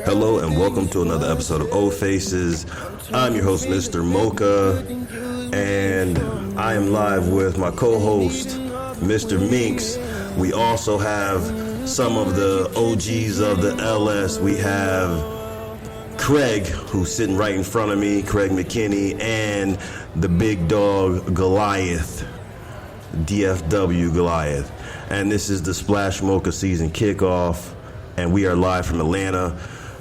Hello and welcome to another episode of O Faces. I'm your host, Mr. Mocha, and I am live with my co-host, Mr. Minx. We also have some of the OGs of the LS. We have Craig, who's sitting right in front of me, Craig McKinney, and the big dog Goliath, DFW Goliath. And this is the Splash Mocha season kickoff, and we are live from Atlanta.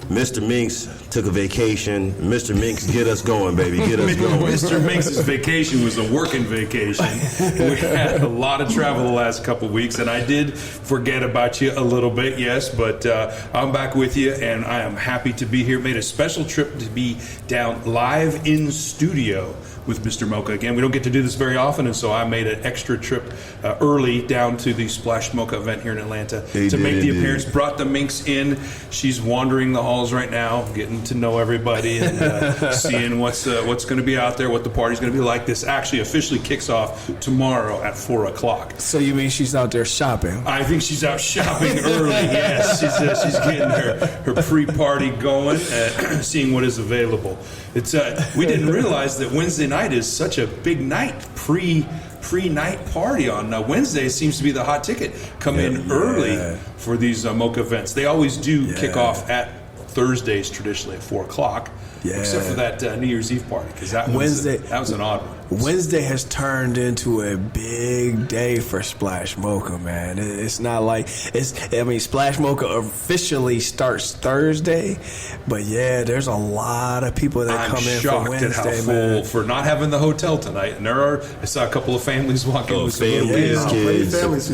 Mr. Minx took a vacation. Mr. Minx, get us going, baby. Get us going. Mr. Minx's vacation was a working vacation. We had a lot of travel the last couple of weeks, and I did forget about you a little bit, yes, but I'm back with you, and I am happy to be here. Made a special trip to be down live in studio with Mr. Mocha. Again, we don't get to do this very often, and so I made an extra trip early down to the Splash Mocha event here in Atlanta to make the appearance. Brought the Minx in. She's wandering the halls right now, getting to know everybody and seeing what's going to be out there, what the party's going to be like. This actually officially kicks off tomorrow at 4 o'clock. So you mean she's out there shopping? I think she's out shopping early, yes. She's getting her pre-party going, seeing what is available. It's we didn't realize that Wednesday night is such a big night, pre-night party on Wednesday seems to be the hot ticket. Come in early for these Mocha events. They always do kick off at Thursdays traditionally at 4 o'clock, except for that New Year's Eve party, because that was an odd one. Wednesday has turned into a big day for Splash Mocha, man. It's not like Splash Mocha officially starts Thursday, but there's a lot of people that come in for Wednesday. I'm shocked at how full for not having the hotel tonight. And I saw a couple of families walking with families, kids.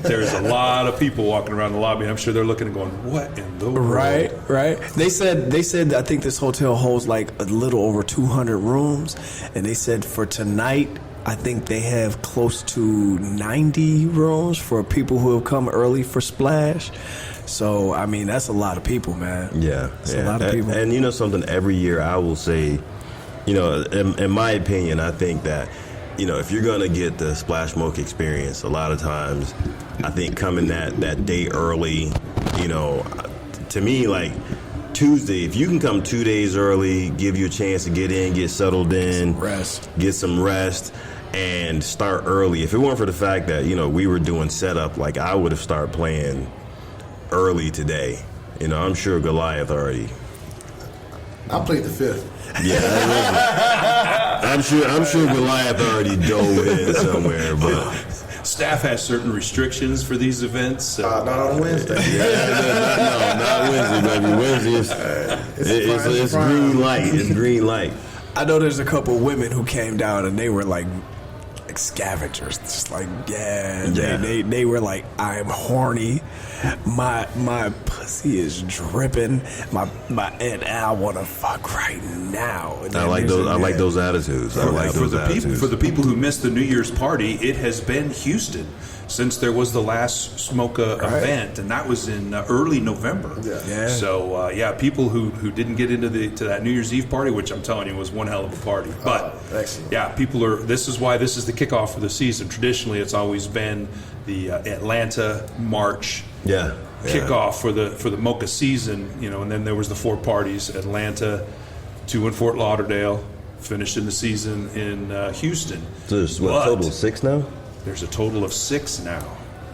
There's a lot of people walking around the lobby. I'm sure they're looking and going, "What in the world?" Right. They said I think this hotel holds like a little over 200 rooms, and they said for tonight, I think they have close to 90 rooms for people who have come early for Splash. So, I mean, that's a lot of people, man. That's a lot of people. And you know something, every year I will say, in my opinion, I think that, if you're going to get the Splash Mocha experience, a lot of times, I think coming that day early, to me, like, Tuesday, if you can come 2 days early, give you a chance to get in, get settled in, get some rest, and start early. If it weren't for the fact that, we were doing setup, like I would have started playing early today. I'm sure Goliath already. I played the fifth. Yeah, I'm sure Goliath already dove in somewhere, but staff has certain restrictions for these events. Not on Wednesday. Not Wednesday, baby. Wednesday it's green light. It's green light. I know there's a couple of women who came down and they were like scavengers. Just like, they were like, I'm horny. My pussy is dripping. And I want to fuck right now. I like those attitudes. For the people who missed the New Year's party, it has been Houston since there was the last Smoka event, and that was in early November. So people who didn't get into to that New Year's Eve party, which I'm telling you was one hell of a party. But people are. This is why this is the kickoff for the season. Traditionally, it's always been the Atlanta March. Kickoff for the Mocha season, and then there was the 4 parties: Atlanta, 2 in Fort Lauderdale, finished in the season in Houston. So there's a total of 6 now? There's a total of 6 now,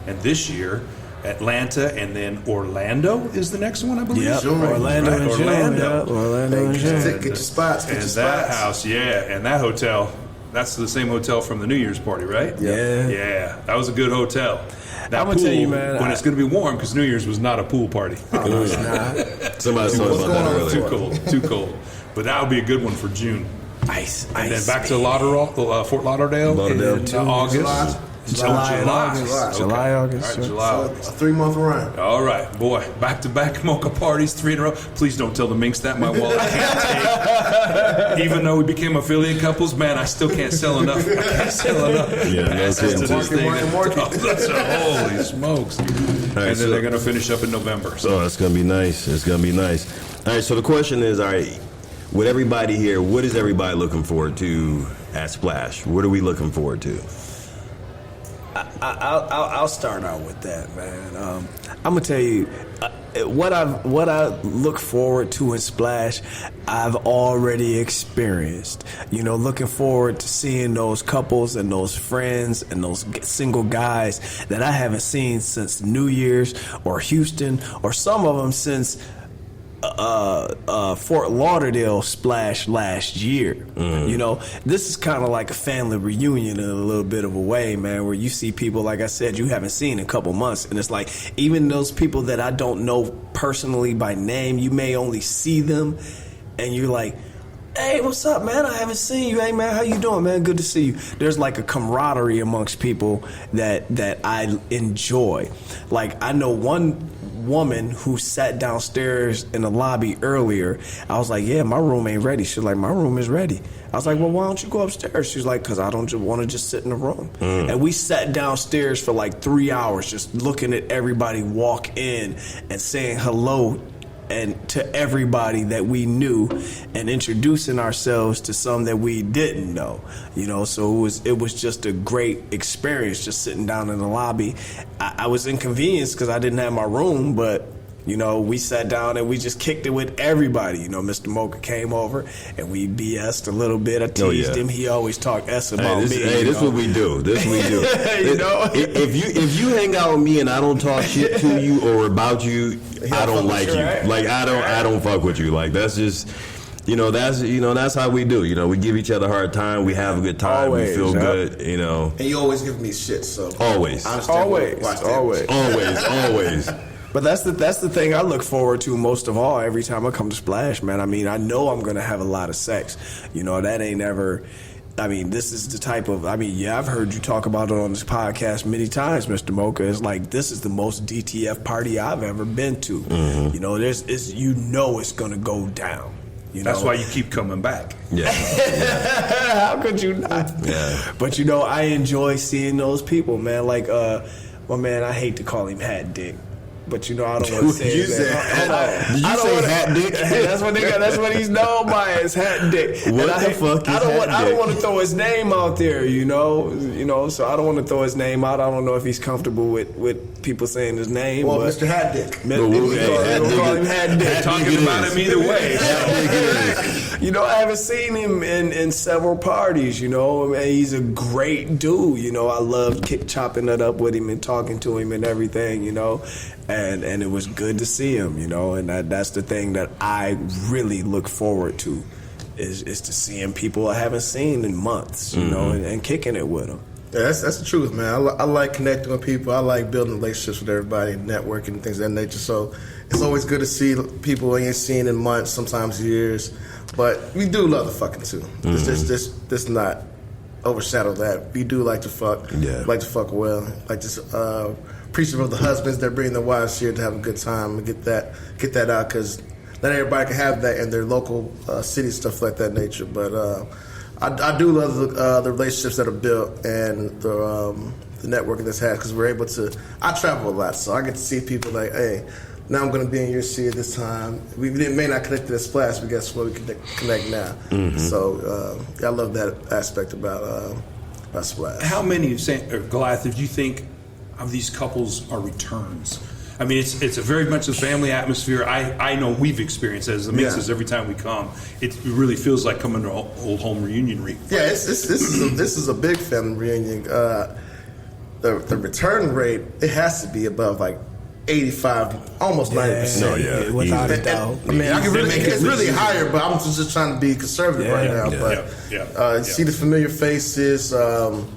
and this year, Atlanta and then Orlando is the next one, I believe. Yep, Orlando and Orlando. Get your spots. That house, and that hotel. That's the same hotel from the New Year's party, right? Yeah. That was a good hotel. I'm gonna tell you, man. When it's going to be warm, because New Year's was not a pool party. No, it's not. Somebody told about that earlier. Too cold. But that would be a good one for June. Ice. And then back to Fort Lauderdale in August. July, August. July, August. A 3-month run. All right, boy. Back-to-back Mocha parties, 3 in a row. Please don't tell the Minx that. My wallet can't take. Even though we became affiliate couples, man, I still can't sell enough. Passes to this thing. Holy smokes. Right, and then they're going to finish up in November. So it's going to be nice. All right, so the question is, all right, with everybody here, what is everybody looking forward to at Splash? What are we looking forward to? I'll start out with that, man. I'm gonna tell you what I look forward to in Splash. I've already experienced. You know, looking forward to seeing those couples and those friends and those single guys that I haven't seen since New Year's or Houston, or some of them since Fort Lauderdale Splash last year. You know, this is kind of like a family reunion in a little bit of a way, man, where you see people, like I said, you haven't seen in a couple months, and it's like, even those people that I don't know personally by name, you may only see them and you're like, hey, what's up, man? I haven't seen you. Hey, man, how you doing, man? Good to see you. There's like a camaraderie amongst people that I enjoy. Like, I know one woman who sat downstairs in the lobby earlier. I was like, yeah, my room ain't ready. She's like, my room is ready. I was like, well, why don't you go upstairs? She's like, because I don't just want to just sit in the room. And we sat downstairs for like 3 hours just looking at everybody walk in and saying hello and to everybody that we knew and introducing ourselves to some that we didn't know, you know. So it was just a great experience just sitting down in the lobby. I was inconvenienced because I didn't have my room, but you know, we sat down and we just kicked it with everybody. You know, Mr. Mocha came over and we BS'd a little bit. I teased him. He always talked S about me. Hey, this is what we do. This is what we do. You know, if you hang out with me and I don't talk shit to you or about you, I don't like you. Right? Like I don't fuck with you. Like that's just. That's how we do. You know, we give each other a hard time. We have a good time. Always, we feel good. You know, and you always give me shit. So always, always. But that's the thing I look forward to most of all every time I come to Splash, man. I mean, I know I'm gonna have a lot of sex. You know, that ain't ever. I mean, this is the type of. I mean, yeah, I've heard you talk about it on this podcast many times, Mr. Mocha. It's like this is the most DTF party I've ever been to. You know, it's gonna go down. You know? That's why you keep coming back. Yeah. How could you not? Yeah. But you know, I enjoy seeing those people, man. Like, my man, I hate to call him Hat Dick. But you know, I don't want to say Did you say Hat Dick? That's what he's known by, is Hat Dick. What the fuck is Hat Dick? I don't want to throw his name out there, you know. So I don't want to throw his name out. I don't know if he's comfortable with people saying his name. Well, but Mr. Hat Dick. We'll call him Hat Dick. Talking about him either way. You know, I haven't seen him in several parties, you know. I mean, he's a great dude, you know. I love chopping it up with him and talking to him and everything, you know. And it was good to see him, you know. And that's the thing that I really look forward to is to seeing people I haven't seen in months, you know, and kicking it with them. Yeah, that's the truth, man. I like connecting with people. I like building relationships with everybody, networking and things of that nature. So it's always good to see people you ain't seen in months, sometimes years. But we do love the fucking too. This not overshadow that. We do like to fuck. Yeah. Like to fuck well. Like to appreciative of the husbands that bring their wives here to have a good time and get that out, because not everybody can have that in their local city, stuff like that nature. But I do love the relationships that are built and the networking that's had, because we're able to. I travel a lot, so I get to see people like, hey, now I'm going to be in your city at this time. We may not connect to the Splash, but guess what? We can connect now. So I love that aspect about Splash. How many Goliath, do you think of these couples are returns? I mean, it's a very much a family atmosphere. I know we've experienced it as the Minxes every time we come. It really feels like coming to an old home reunion. Yeah, this is a big family reunion. The return rate, it has to be above like 85, almost 90%. No, yeah, without a doubt. I mean, it's really higher, but I'm just trying to be conservative right now. But see the familiar faces, the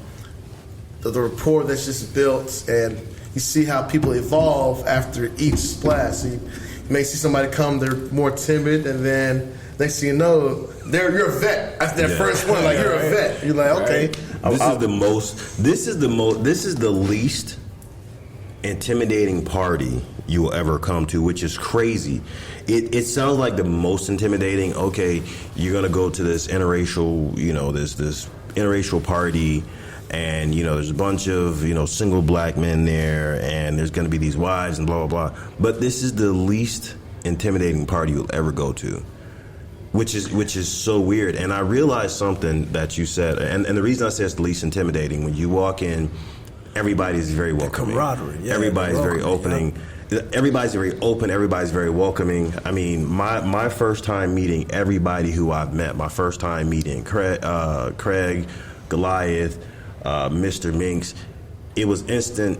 rapport that's just built, and you see how people evolve after each splash. So you may see somebody come, they're more timid, and then next thing you know, you're a vet. After that first one, like you're a vet. You're like, okay. This is the least intimidating party you will ever come to, which is crazy. It sounds like the most intimidating. Okay, you're gonna go to this interracial, this interracial party, and there's a bunch of single black men there, and there's gonna be these wives and blah blah blah. But this is the least intimidating party you'll ever go to, which is so weird. And I realized something that you said, and the reason I say it's the least intimidating, when you walk in, everybody's very welcoming. Camaraderie. Yeah, Everybody's very opening. Yeah. Everybody's very open. Everybody's very welcoming. I mean, my first time meeting everybody who I've met, my first time meeting Craig, Goliath, Mr. Minx, it was instant.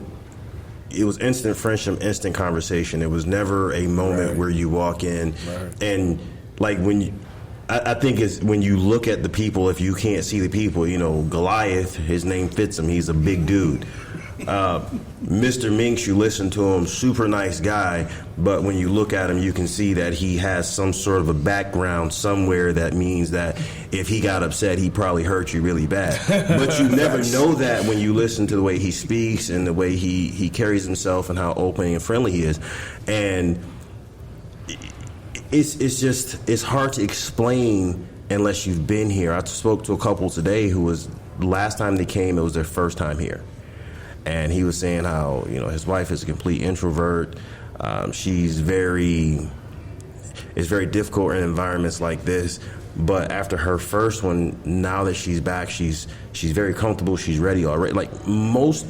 It was instant friendship, instant conversation. It was never a moment where you walk in and like when you, I think it's when you look at the people, if you can't see the people, you know, Goliath, his name fits him. He's a big dude. Mr. Minx, you listen to him, super nice guy, but when you look at him, you can see that he has some sort of a background somewhere that means that if he got upset, he probably hurt you really bad. But you never know that when you listen to the way he speaks and the way he carries himself and how open and friendly he is. And it's hard to explain unless you've been here. I spoke to a couple today who was, the last time they came, it was their first time here. And he was saying how, you know, his wife is a complete introvert. It's very difficult in environments like this. But after her first one, now that she's back, she's very comfortable. She's ready already. Like most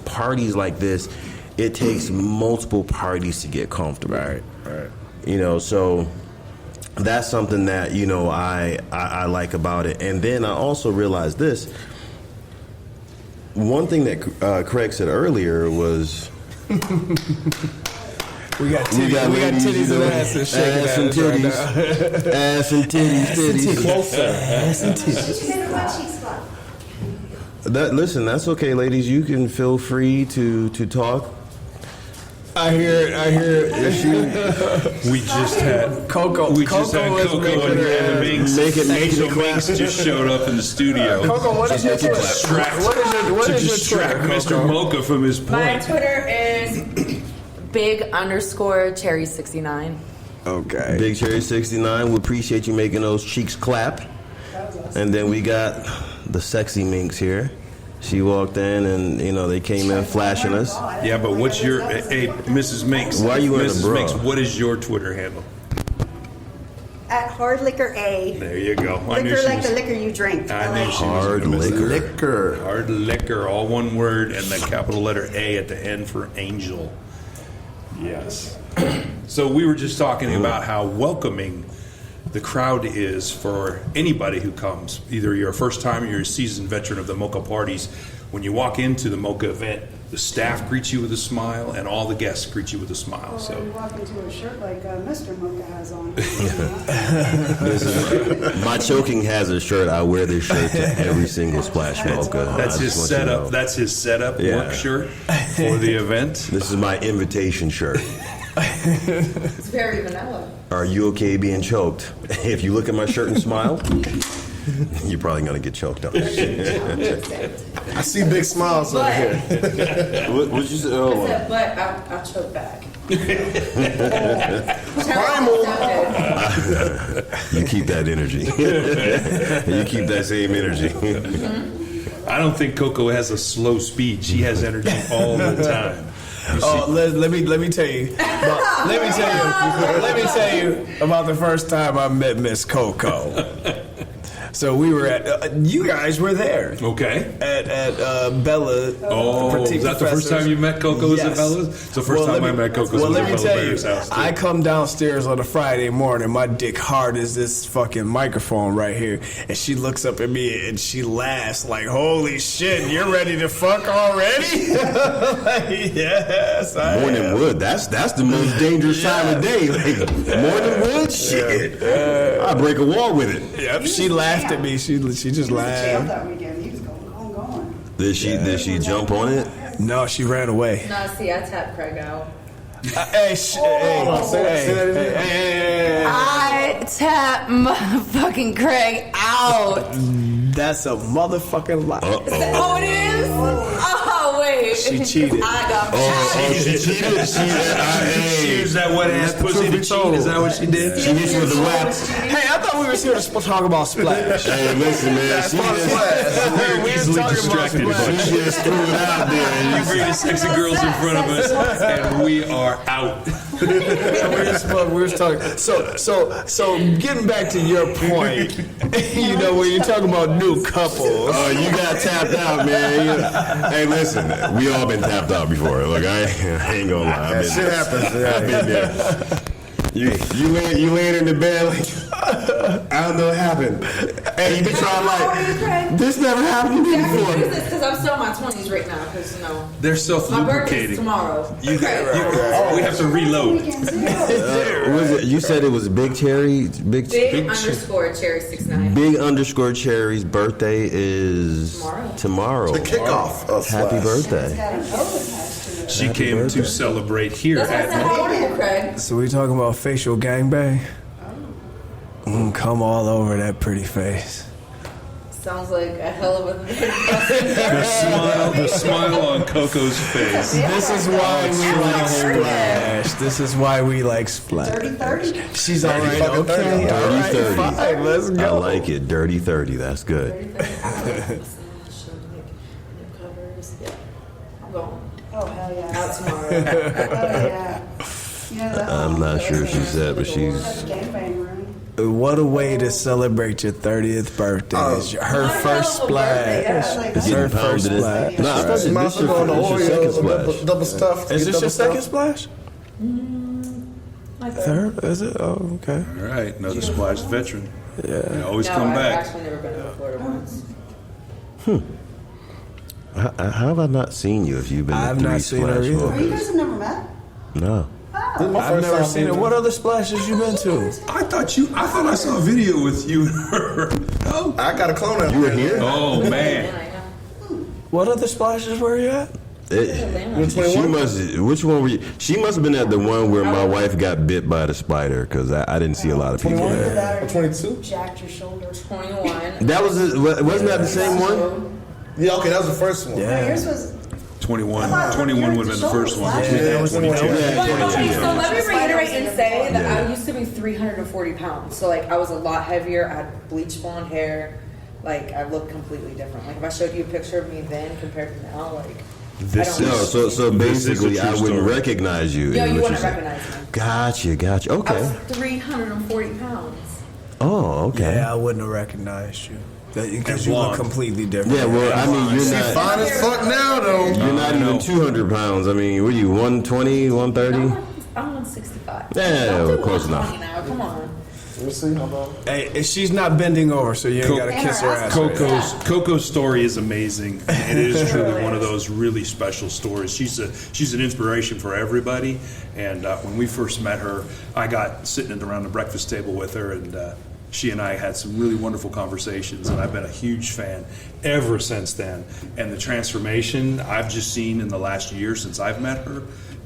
parties like this, it takes multiple parties to get comfortable. Right. You know, so that's something that, you know, I like about it. And then I also realized this. One thing that Craig said earlier was we got titties and ass and shaking ass and titties, ass and titties, closer, ass and titties. Listen, that's okay, ladies. You can feel free to talk. I hear it. We just had Coco. We just had Coco and the Minx. Minx just showed up in the studio. Coco, what is your Twitter? What is your Twitter, Mr. Mocha from his point. My Twitter is big_cherry69. Okay. Big Cherry 69. We appreciate you making those cheeks clap. And then we got the sexy Minx here. She walked in and, you know, they came in flashing us. Yeah, but what's your, hey, Mrs. Minx. Why are you wearing a bra? Minx, what is your Twitter handle? At Hard Liquor A. There you go. Liquor like the liquor you drink. I knew she Hard liquor. Hard liquor, all one word, and the capital letter A at the end for angel. Yes. So we were just talking about how welcoming the crowd is for anybody who comes. Either you're a first timer or you're a seasoned veteran of the Mocha parties. When you walk into the Mocha event, the staff greets you with a smile and all the guests greet you with a smile. Well, you walk into a shirt like Mr. Mocha has on. My choking hazard shirt, I wear this shirt to every single Splash Mocha. That's his setup. That's his setup work shirt for the event. This is my invitation shirt. It's very vanilla. Are you okay being choked? If you look at my shirt and smile, you're probably going to get choked up. I see big smiles over here. What you say? Oh. I said, but I'll choke back. You keep that energy. You keep that same energy. I don't think Coco has a slow speed. She has energy all the time. Oh, let me tell you. Let me tell you about the first time I met Miss Coco. So we were at. You guys were there. Okay. At Bella. Oh, is that the first time you met Coco? Yes. At Bella's? It's the first time I met Coco. Well, let me Bella tell Bear's you. house, too. I come downstairs on a Friday morning. My dick hard as this fucking microphone right here, and she looks up at me and she laughs like, "Holy shit, you're ready to fuck already?" Like, yes, I Morning am. wood. That's the most dangerous time of day. Like, morning wood, shit. I break a wall with it. Yep, she laughed at me. She just He was in jail laughed. that weekend. He was going. Did she jump on it? No, she ran away. No, see, I tapped Craig out. Hey. I tapped motherfucking Craig out. That's a motherfucking lie. Oh, it is? Oh, wait. She cheated. I got She cheated. She used that wet ass pussy to cheat. Is that what she did? She hit you with the rap. Hey, I thought thought we were here to talk about Splash. Hey, listen, man. We're easily distracted, but She just threw it out there. And you bring the sexy girls in front of us, and we are out. We're just talking. So getting back to your point, you know, when you're talking about new couples. Oh, you got tapped out, man. Hey, listen, we all been tapped out before. Look, I ain't gonna lie. That shit happens. I've been there. You laying in the bed like, I don't know what happened. Hey, you be trying like, this never happened to me Yeah, I can before. use this because I'm still in my 20s right now. Because They're my birthday's self-lubricating. tomorrow. We have to reload. Was it, you said it was Big Cherry? Big underscore cherry 69. Big underscore Cherry's birthday is tomorrow. The kickoff of Happy Splash. birthday. She came to celebrate here That's why I at said how old are you, Craig? So we talking about facial gangbang? Come all over that pretty face. Sounds like a hell of a the smile on Coco's face. This is why we like Splash. This is why we like Splash. 30-30. She's all right. fucking Okay. 30. All right. 30. Fine. Let's I go. like it. Dirty 30. That's good. I'm going Oh, hell yeah. out tomorrow. Oh, yeah. You know that I'm not sure she said, but she's. gangbang room. What a way to celebrate your 30th birthday. It's her first Splash. It's her Getting first pounded. Splash. No, I thought this Might was as well go on the your second Oreo, splash. double stuff. Is Get this your double second stuff. Splash? My third. Third? Is it? Oh, okay. All right, another Splash veteran. Yeah. They always No, come I've back. actually never been to Florida once. How have I not seen you if you've been I've to 3 not seen her Splash either. Oh, you Mochas? guys have never met? No. This is my I've first never time seen it. meeting What other splashes you been to? I thought I saw a video with you and her. Oh, I got a clone out You were there. here? oh Yeah, man. I know. What other splashes were you at? She must. Which one were you? She must have been at the one where my wife got bit by the spider because I didn't see a lot of people 21? there. Or 22? Jacked your shoulder. 21. That wasn't that the same one? Yeah, okay, that was the first one. Yeah. Yours was 21 would have been the first one. Yeah, 22. So Yeah. let me reiterate and say that I used to be 340 pounds. So like I was a lot heavier. I had bleach blonde hair. Like I looked completely different. Like if I showed you a picture of me then compared to now, like This I don't is know. So This is a basically, true I wouldn't story. recognize you. No, is you what wouldn't you're saying. recognize me. Gotcha. I was Okay. 340 pounds. Oh, okay. Yeah, I wouldn't have recognized you. Because you look blonde. completely different. Yeah, well, I mean, you're She not. fine as fuck now, though. You're not even 200 pounds. I mean, what are you, 120, 130? I'm 165. Yeah, Don't do close 120 enough. Now, come on. Let's see. Hold on. Hey, she's not bending over, so you ain't got to kiss her ass. Coco's story is amazing. It is truly one of those really special stories. She's an inspiration for everybody. And when we first met her, I got sitting around the breakfast table with her, and she and I had some really wonderful conversations. And I've been a huge fan ever since then. And the transformation I've just seen in the last year since I've met her,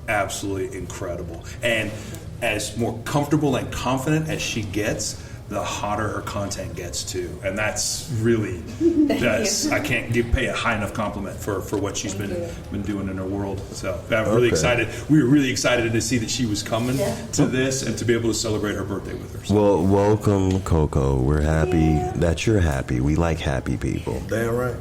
absolutely incredible. And as more comfortable and confident as she gets, the hotter her content gets too, and that's really I can't pay a high enough compliment for what she's been doing in her world. So I'm really excited. We were really excited to see that she was coming to this and to be able to celebrate her birthday with her. So. Well, welcome, Coco. We're happy that you're happy. We like happy people. Damn right.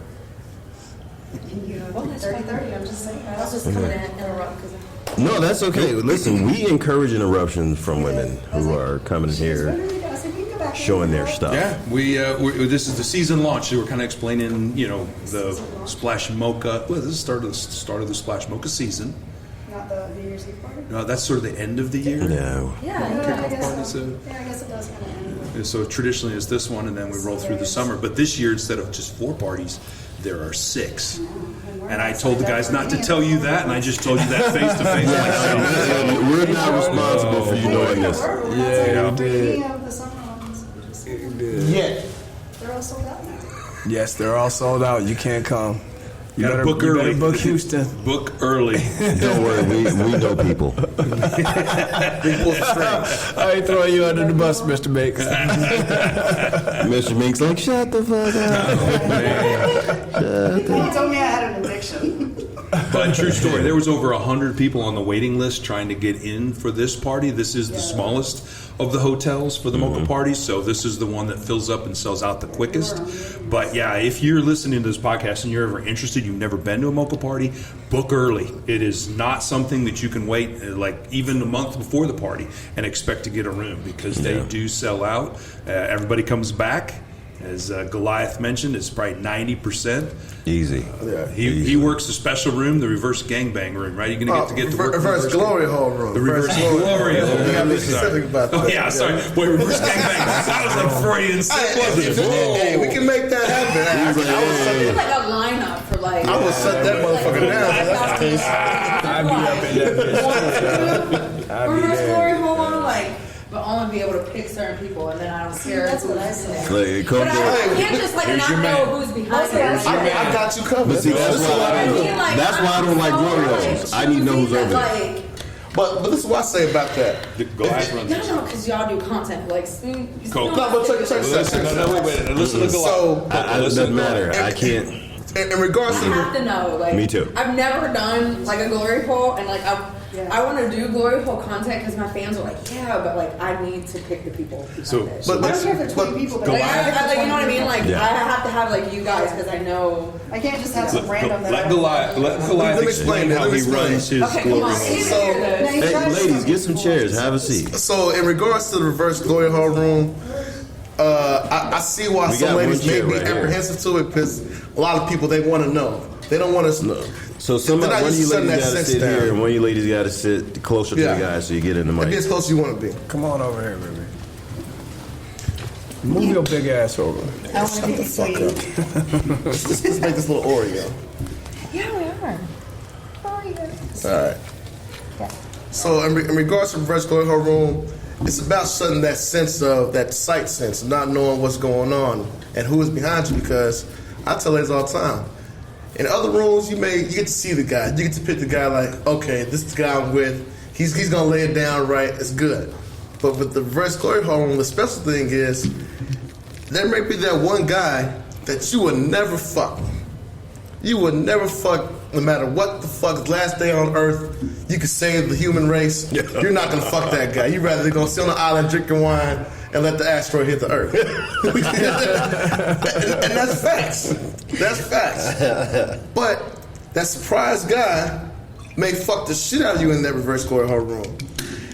you know, 30-30. I'm just saying. I was just coming in and interrupt because No, that's okay. Listen, we encourage interruptions from women who are coming in here showing their stuff. Yeah, we this is the season launch. So we're kind of explaining, the Splash Mocha. Well, this is the start of the Splash Mocha season. Not the New Year's Eve party? No, that's sort of the end of the year. No. I guess so. Yeah, I guess it does kind of end. So traditionally it's this one, and then we roll through the summer. But this year, instead of just 4 parties, there are 6. And I told the guys not to tell you that, and I just told you that face to face. We're not responsible for you knowing this. Yeah, you did. Any of the summer ones, Yeah. they're all sold out now. Yes, they're all sold out. You can't come. You Gotta better book you early. better book Houston. Book early. Don't worry, we know people. I ain't throwing you under the bus, Mr. Minx. Mr. Minx like, shut the fuck up. He told me I had an addiction. But true story, there was over 100 people on the waiting list trying to get in for this party. This is the smallest of the hotels for the Mocha parties, so this is the one that fills up and sells out the quickest. But yeah, if you're listening to this podcast and you're ever interested, you've never been to a Mocha party, book early. It is not something that you can wait like even a month before the party and expect to get a room, because they do sell out. Everybody comes back. As Goliath mentioned, it's probably 90%. Easy. He works the special room, the reverse gangbang room, right? You're going to get to work reverse glory hole room. The reverse glory hole room. You got to be specific about that. Oh, yeah, sorry. Boy, reverse gangbang. That was like Freudian slip, wasn't it? Hey, we can make that happen. I like a lineup for like. I would shut that motherfucker down. That's the case. I'd be up in that bitch. Reverse glory hole on, like, but only be able to pick certain people, and then I don't care. That's what I said. Like, But I can't just like not know who's behind it. I got you covered. But see, that's why I don't like glory holes. I need to know who's over there. Like, But this is what I say about that. Goliath runs no, because y'all do content. Like, Coco. No, but check this out. Wait. Listen to Goliath. So, It doesn't matter. I can't. in regards I to have to know. Like, Me too. I've never done like a glory hole, and like I want to do glory hole content because my fans are like, yeah, but like I need to pick the people. So, it. but I don't care if they're 20 people, but Like, Goliath- like, you know what I mean? Like, Yeah. I have to have like you guys because I know. I can't just have some random that let I don't Goliath Let me explain explain how that. he runs his Okay, come glory on. hole. Even So- hear this. Now, you Hey, try to ladies, say get some people. chairs. Have a seat. So in regards to the reverse glory hole room, I see why We some got ladies one may chair be right here. apprehensive to it, because a lot of people, they want to know. They don't want to. So somebody, They're not one of you used to ladies that got to sense sit down. here, and one of you ladies got to sit closer to Yeah. the guy so you get in the Be mic. as close as you want to be. Come on over here, baby. Move your big ass over. I want to be sweet. Let's make this little Oreo. Yeah, we are. Oh, yeah. All right. So in regards to reverse glory hole room, it's about shutting that sense of that sight sense, of not knowing what's going on and who is behind you. Because I tell ladies all the time, in other rooms you get to see the guy, you get to pick the guy like, okay, this is the guy I'm with. He's gonna lay it down right. It's good. But with the reverse glory hole room, the special thing is there may be that one guy that you would never fuck. You would never fuck, no matter what the fuck, last day on earth, you could save the human race. You're not gonna fuck that guy. You rather go sit on an island drinking wine and let the asteroid hit the earth. and that's facts. That's facts. But that surprise guy may fuck the shit out of you in that reverse glory hole room.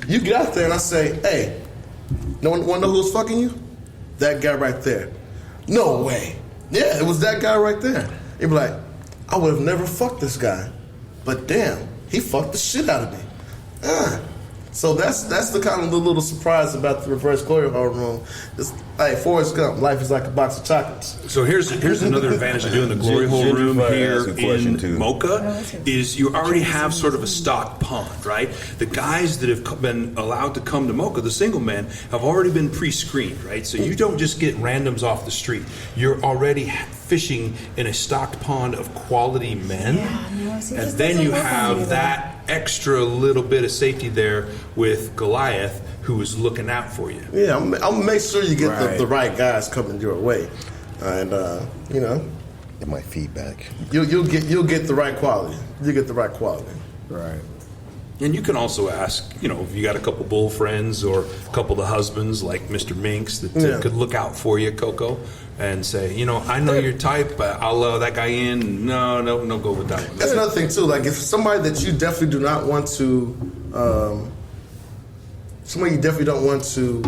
You get out there and I say, hey, no one wanna know who's fucking you? That guy right there. No way. Yeah, it was that guy right there. You'd be like, I would have never fucked this guy, but damn, he fucked the shit out of me. So that's the kind of the little surprise about the reverse glory hole room. It's like Forrest Gump, life is like a box of chocolates. So here's another advantage of doing the glory hole Ginger room Fire here asked a question, in too. Mocha is you already have sort of a stock pond, right? The guys that have been allowed to come to Mocha, the single men, have already been pre-screened, right? So you don't just get randoms off the street. You're already fishing in a stocked pond of quality men, and then you have that extra little bit of safety there with Goliath, who is looking out for you. Yeah, I'm gonna make sure you get Right. the right guys coming your way, and you know, Get my feedback. you'll get the right quality. You get the right quality. Right. And you can also ask, if you got a couple bull friends or a couple of the husbands like Mr. Minx that could look out for you, Coco, and say, I know your type, but I'll allow that guy in. No, go with that one. That's another thing too. Like if somebody that you definitely do not want to, somebody you definitely don't want to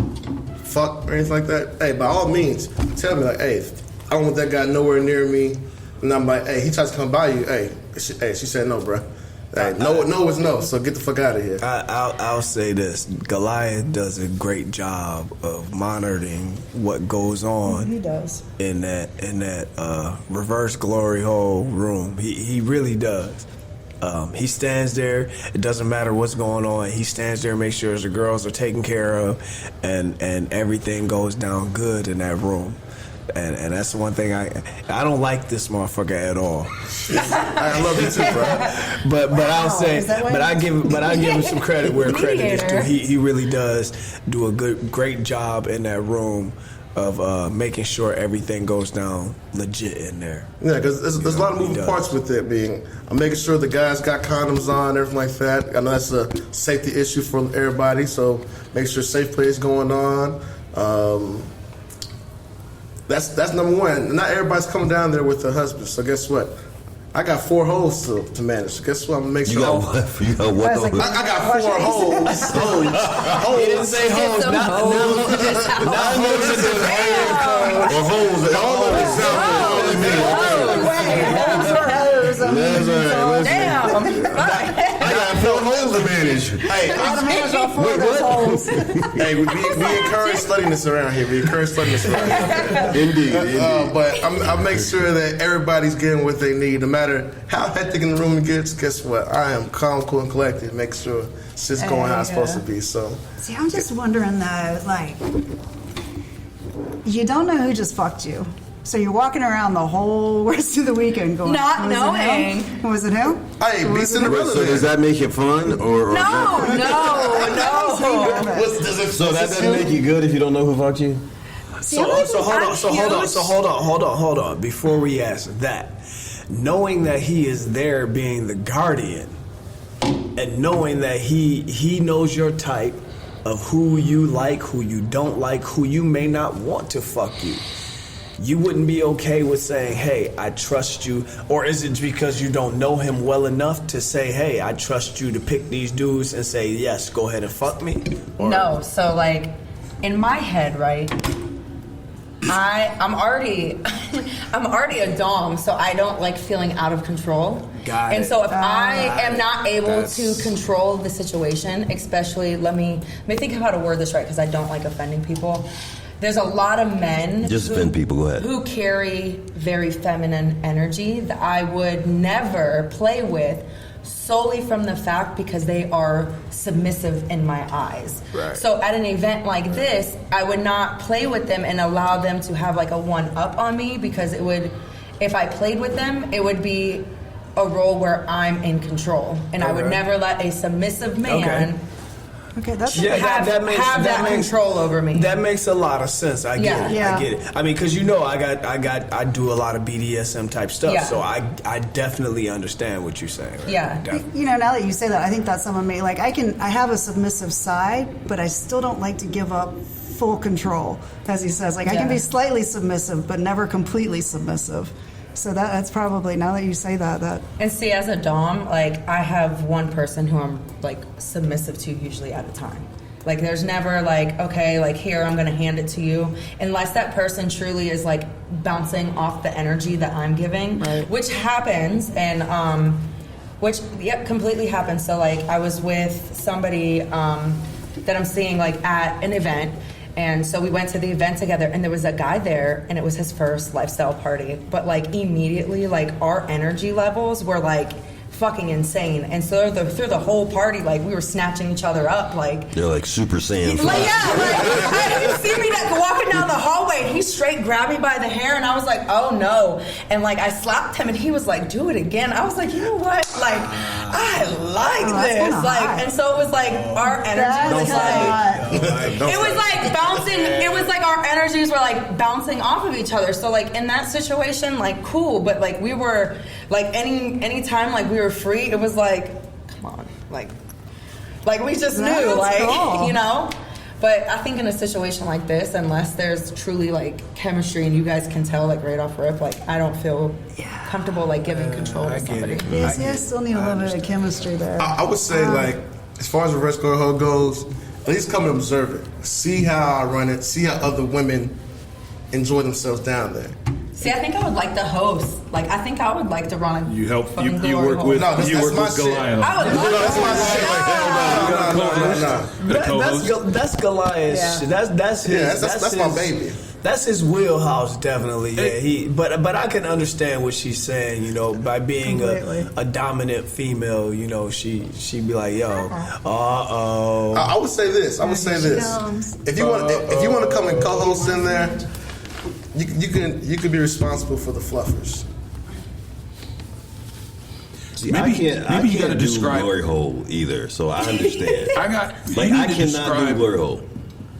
fuck or anything like that. Hey, by all means, tell me like, hey, I don't want that guy nowhere near me. And I'm like, hey, he tries to come by you. Hey, she said no, bruh. Hey, no is no. So get the fuck out of here. I'll say this: Goliath does a great job of monitoring what goes on. He does. in that reverse glory hole room. He really does. He stands there. It doesn't matter what's going on. He stands there and makes sure the girls are taken care of, and everything goes down good in that room. And that's the one thing I don't like this motherfucker at all. I love you too, bro. But I'll say, is that why but I give him some credit where credit is due. Mediator. He really does do a great job in that room, making sure everything goes down legit in there. Yeah, because there's a lot of moving parts with it being. I'm making sure the guys got condoms on, everything like that. I know that's a safety issue for everybody, so make sure safe play is going on. That's number one. Not everybody's coming down there with their husband, so guess what? I got 4 holes to manage. So guess what? I'm gonna make sure. You got what? I got 4 holes. Holes. He didn't say hoes. Not hoes. Or holes. All of it. I got 4 holes to manage. Hey, we encourage sluttiness around here. Indeed. But I make sure that everybody's getting what they need, no matter how hectic in the room it gets. Guess what? I am calm, cool, and collected. Make sure shit's going how it's supposed to be. So, See, I'm just wondering though, like, you don't know who just fucked you. So you're walking around the whole rest of the weekend going, Not knowing. Was it him? hey, be Cinderella. So does that make it fun? Or No. So that doesn't make you good if you don't know who fucked you? So hold on. Before we ask that, knowing that he is there being the guardian, and knowing that he knows your type of who you like, who you don't like, who you may not want to fuck you. You wouldn't be okay with saying, hey, I trust you? Or is it because you don't know him well enough to say, hey, I trust you to pick these dudes and say, yes, go ahead and fuck me? Or, No, so like in my head, right? I'm already a dom, so I don't like feeling out of control. Got and it. so if I am not able That's- to control the situation, especially let me think of how to word this right because I don't like offending people. There's a lot of men Just offend people, go ahead. who carry very feminine energy that I would never play with solely from the fact because they are submissive in my eyes. Right. So at an event like this, I would not play with them and allow them to have like a one-up on me because it would, if I played with them, it would be a role where I'm in control. And I would never let a submissive man Okay, that's Yeah, have that control over me. That makes a lot of sense. I get it. Yeah. I get it. I mean, because I do a lot of BDSM type stuff, Yeah. so I definitely understand what you're saying. Right? Yeah. Definitely. You know, now that you say that, I think that's someone may like. I have a submissive side, but I still don't like to give up full control, as he says. Like I can Yeah. be slightly submissive, but never completely submissive. So that's probably, now that you say that. And see, as a dom, like I have one person who I'm like submissive to usually at a time. Like there's never like, okay, like here I'm gonna hand it to you, unless that person truly is like bouncing off the energy that I'm giving, Right. which happens, and completely happens. So like I was with somebody that I'm seeing like at an event. And so we went to the event together, and there was a guy there, and it was his first lifestyle party. But like immediately, like our energy levels were like fucking insane. And so through the whole party, like we were snatching each other up, like They're like Super Saiyan. like you see me walking down the hallway, and he straight grabbed me by the hair, and I was like, oh no. And like I slapped him, and he was like, do it again. I was like, you know what? Like I like that's this. kinda Like, hot. and so it was like our energy was like. It was like bouncing. It was like our energies were like bouncing off of each other. So like in that situation, like cool, but like we were like any time like we were free, it was like, come on, like we just knew, That's like cool. you know. But I think in a situation like this, unless there's truly like chemistry and you guys can tell like right off rip, like I don't feel comfortable like giving control to I get somebody. it. Yeah, see, I still need a little bit of chemistry there. I would say, like, as far as reverse girl goes, at least come and observe it. See how I run it. See how other women enjoy themselves down there. See, I think I would like to host. Like, I think I would like to run a You help. fucking You glory work hole. with. No, that's You work my with shit. Goliath. I would love That's my shit. The co-host. That's Goliath's Yeah. shit. That's his. Yeah, that's my baby. That's his wheelhouse, definitely. Yeah, but I can understand what she's saying. You know, by being Completely. a dominant female, you know, she'd be like, yo, uh-oh. I would say this. If you want to come and co-host in there, you can be responsible for the fluffers. See, Maybe- I can't maybe you gotta do describe- glory hole either, so I understand. I got. Like you I need to cannot do describe. glory hole.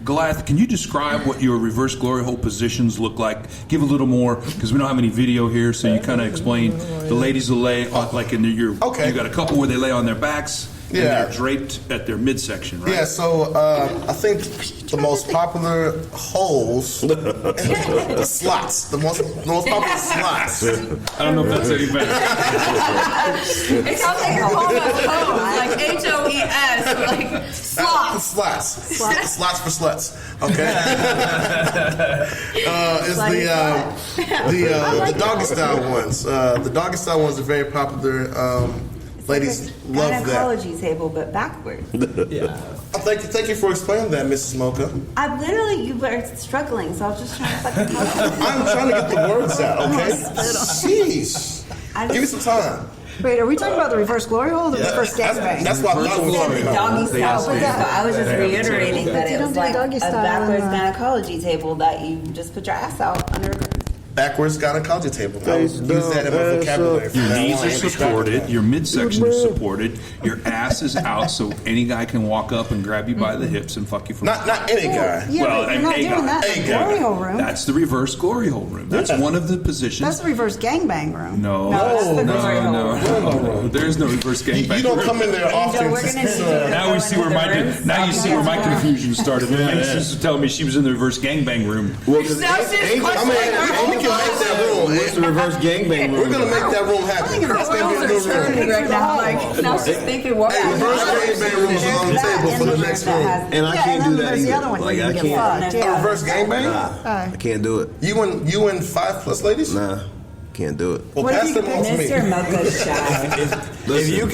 Goliath, can you describe what your reverse glory hole positions look like? Give a little more, because we don't have any video here, so you kind of explain. The ladies will lay like in your. Okay. You got a couple where they lay on their backs. And Yeah. they're draped at their midsection, right? Yeah, so I think the most popular holes, the slots, the most popular slots. I don't know if that's any better. It sounds like you're calling us hoes, like HOES, like slots. Slots for sluts. Okay. Is the doggy style ones. The doggy style ones are very popular. Ladies love that. Gynecology table, but backwards. Yeah. Thank you for explaining that, Mrs. Mocha. You were struggling, so I was just trying to fucking help you. I'm trying to get the words out, okay? Jeez. Give me some time. Wait, are we talking about the reverse glory hole or the reverse gangbang? That's what I thought it was. The doggy style, so I was just reiterating that You it don't was do like doggy a style backwards in the- gynecology table that you just put your ass out under a curtain. Backwards gynecology table. I use that in my vocabulary. Your knees are supported, your midsection is supported, your ass is out, so any guy can walk up and grab you by the hips and fuck you from Not any guy. Yeah, Well, but you're not a doing guy. that in the glory hole room. That's the reverse glory hole room. That's one of the positions. That's the reverse gangbang room. No, that's the glory hole. no. There's no reverse gangbang. You don't come in there often. We're gonna need you to Now go we see where into my the rooms. now you see where my confusion started. Minx was telling me she was in the reverse gangbang room. Well, 'cause Now she's I mean, questioning we can make that room. what's the reverse gangbang We're room? gonna make that room happen. That's gonna be a good room. Right now, like, now she's thinking, what? Hey, reverse gangbang room is on the table for the next room. And I Yeah, can't and do then that there's the either. other one Like where I you can get can't. fucked. A Yeah. reverse gangbang? I can't do it. You and 5+ ladies? Nah, can't do it. Well, What if pass you them could on to me. Mr. Mocha's shy. If you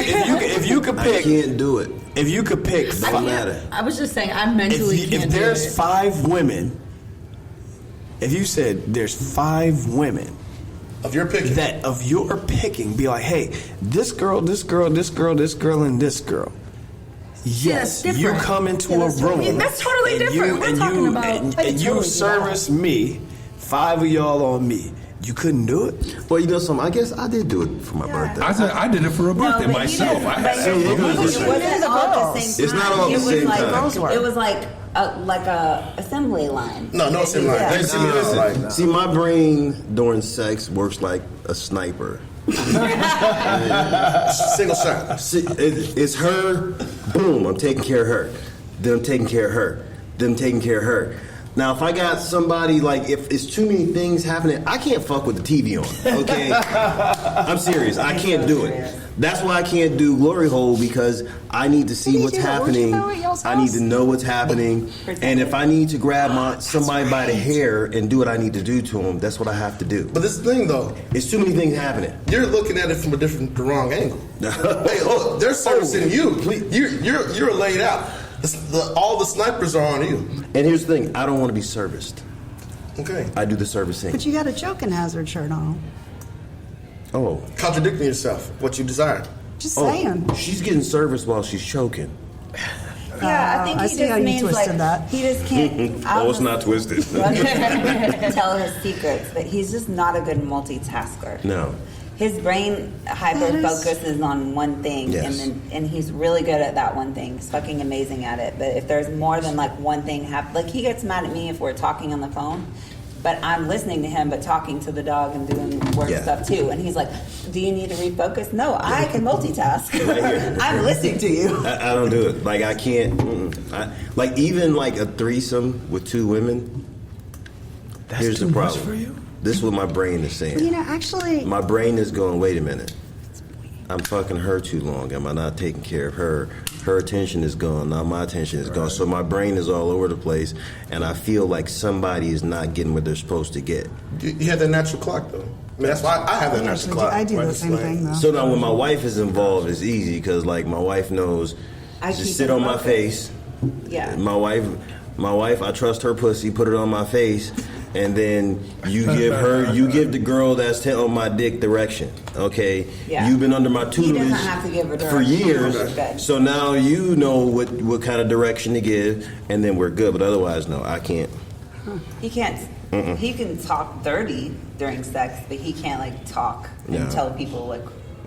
could I pick, can't do it. if you could pick, Don't matter. I was just saying, I mentally if can't do there's it. 5 women, if you said there's 5 women Of your picking. that of your picking, be like, hey, this girl, this girl, this girl, this girl, and this girl. Yes, that's you different. come into Yeah, a that's room. totally- that's totally and different. We're talking about- and I can you totally do service me, 5 of y'all on me. You couldn't do it. Well, you know something? I guess I did do it for my birthday. I did it for a birthday but myself. I had it wasn't all at the same It's not all at the It was same like- time. It was like a assembly line. No assembly line. Yeah. They see me Listen, like, see, my brain during sex works like a sniper. single shot. See, it's her, boom, I'm taking care of her. Then I'm taking care of her. Then I'm taking care of her. Now, if I got somebody, like, if it's too many things happening, I can't fuck with the TV on, okay? I'm serious. I can't do it. That's why I can't do Glory Hole, because I need to see What do you what's do? happening. Orgy at y'all's I need house? to know what's happening. And if I need to grab somebody by the hair and do what I need to do to them, that's what I have to do. But this is the thing, though. It's too many things happening. You're looking at it from the wrong angle. Hey, look, they're servicing you. You're laid out. All the snipers are on you. And here's the thing, I don't want to be serviced. Okay. I do the servicing. But you got a choking hazard shirt on. Oh. Contradicting yourself, what you desire. Just Oh, saying. she's getting service while she's choking. Yeah, I think I he see just how you means twisted like that. he just can't. Oh, it's not twisted. Tell his secrets, but he's just not a good multitasker. No. His brain hyper focuses on one thing, Yes. and he's really good at that one thing. He's fucking amazing at it. But if there's more than like one thing like he gets mad at me if we're talking on the phone, but I'm listening to him, but talking to the dog and doing work Yeah. stuff too. And he's like, "Do you need to refocus?" No, I can multitask. Right here. I'm listening to you. I don't do it. Like, I can't. Like, even like a threesome with 2 women, That's here's too the much problem. for you. This is what my brain is saying. You know, actually, My brain is going, wait a minute. I'm fucking her too long. Am I not taking care of her? Her attention is gone. Now my attention is gone. So my brain is all over the place, and I feel like somebody is not getting what they're supposed to get. You have that natural clock, though. I mean, that's why I have that natural actually, clock. I do Right? the It's same like- thing though. So now when my wife is involved, it's easy because, like, my wife knows I keep just sit it on my focused. face. Yeah. My wife, I trust her pussy, put it on my face, and then you give the girl that's on my dick direction. Okay, Yeah. You've been under my He tutelage doesn't have to give her for direction. years, Okay. so now you know what kind of direction to give, and then we're good. But otherwise, no, I can't. He can't. He can talk dirty during sex, but he can't like talk No. and tell people like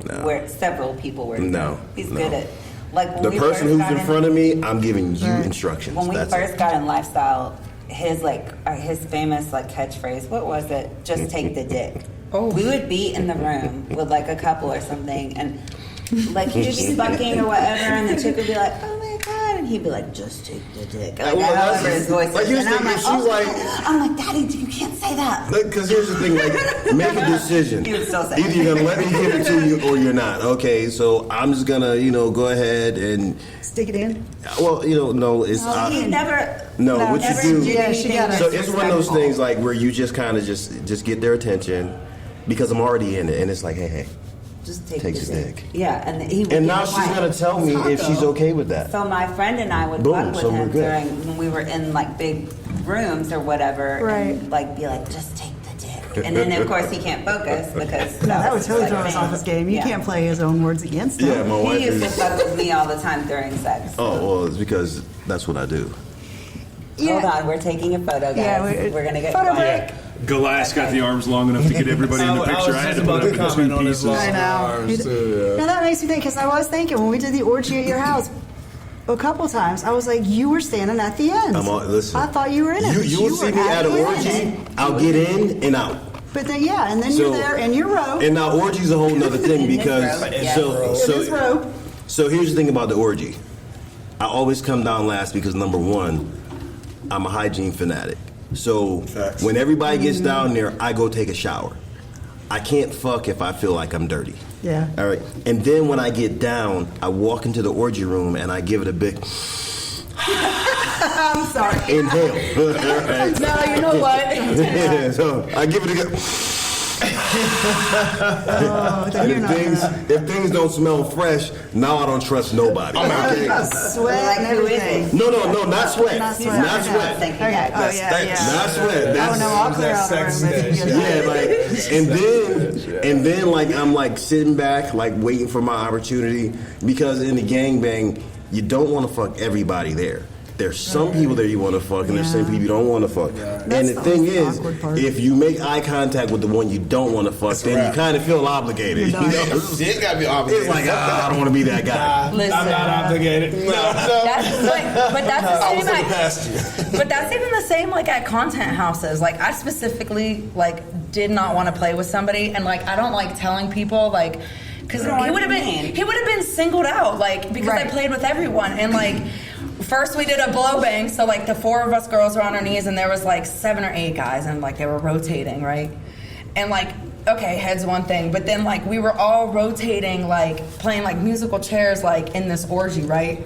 No. where several people were. No. He's No. good at Like when The we person first who's got in front of me, I'm giving you instructions. When we That's first it. got in lifestyle, his famous like catchphrase, what was it? Just take the dick. We would be in the room with like a couple or something, and like he would be fucking or whatever, and the chick would be like, "Oh my god," and he'd be like, "Just take the dick." Like however his voice like, is, and I'm like, she's "Oh, like, I'm like, Daddy, you can't say that." because here's the thing, like, make a decision. He would still say Either it. you're gonna let me give it to you or you're not. Okay, so I'm just gonna, go ahead and, Stick it in. well, no, it's He never. no, what never you do. did Yeah, she anything got it. So it's one of those disrespectful. things like where you just kind of just get their attention because I'm already in it, and it's like, hey, Just take Takes the a dick. dick. Yeah, and he would and get now she's quiet. gonna tell me if she's okay with that. So my friend and I would Boom, fuck with so we're him good. during when we were in like big rooms or whatever, Right. and like be like, just take the dick, and then of course he can't focus because No, that would was totally like throw us fame. off his game. You Yeah. can't play his own words against him. Yeah, my wife He used to is. fuck with me all the time during sex. Oh well, it's because that's what I do. Hold on, we're taking a photo, guys. Yeah, we're gonna get photo quiet. break. Goliath's got the arms long enough to get everybody in the picture. I had to put up in two pieces. I know. Now that makes me think, because I was thinking when we did the orgy at your house a couple times, I was like, you were standing at the end. Listen. I thought you were in it. You will were see me at an the orgy. end. I'll get in and out. But then, yeah, and then you're there in your row. And now orgy's a whole nother thing In this because row, yes. so In this row. so here's the thing about the orgy. I always come down last because number one, I'm a hygiene fanatic. So Facts. when everybody gets down there, I go take a shower. I can't fuck if I feel like I'm dirty. Yeah. All right. And then when I get down, I walk into the orgy room and I give it a big I'm sorry. inhale. All right. No, you know what? Yeah, so I give it a good. Oh, then And you're not if things don't smell fresh, now I don't trust nobody. Okay? sweat Like, and who is everything. it? No, not sweat. Not He's sweat. Not I sweat. was thinking Okay. that. Oh, yeah. Not sweat. Oh, no, I'll clear out the sex room if you get Yeah, that. like, and then like I'm like sitting back, like waiting for my opportunity because in the gangbang, you don't want to fuck everybody there. There's some people there you want to fuck, and there's some people you don't want to fuck. And That's the the thing is, awkward part. if you make eye contact with the one you don't want to fuck, then you kind of feel obligated. You know? You ain't gotta be obligated. It's like, I don't want to be that guy. Listen, I'm not obligated. that's like, but that's the I same. was looking past you. But that's even the same like at content houses. Like I specifically like did not want to play with somebody, and like I don't like telling people like because No, he would have what do you mean? been singled out like because I Right. played with everyone and like. First we did a blow bang, so like the four of us girls were on our knees and there was like 7 or 8 guys and like they were rotating, right? And like, okay, head's one thing, but then like we were all rotating, like playing like musical chairs like in this orgy, right?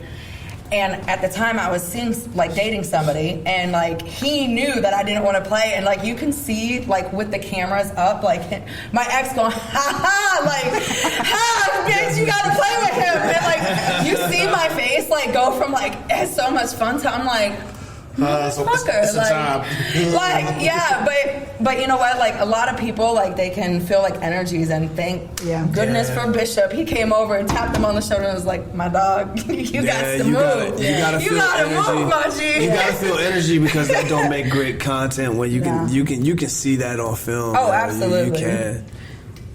And at the time I was dating somebody and like he knew that I didn't want to play and like you can see like with the cameras up like my ex going ha ha like ha bitch you gotta play with him and like you see my face like go from like it's so much fun to I'm like motherfucker it's a job. like yeah but you know what like a lot of people like they can feel like energies and thank goodness for Bishop he came over and tapped him on the shoulder and was like my dog you got to move You gotta feel energy. move my G. You gotta feel energy because that don't make great content when you can see that on film. Oh, man. absolutely. You can.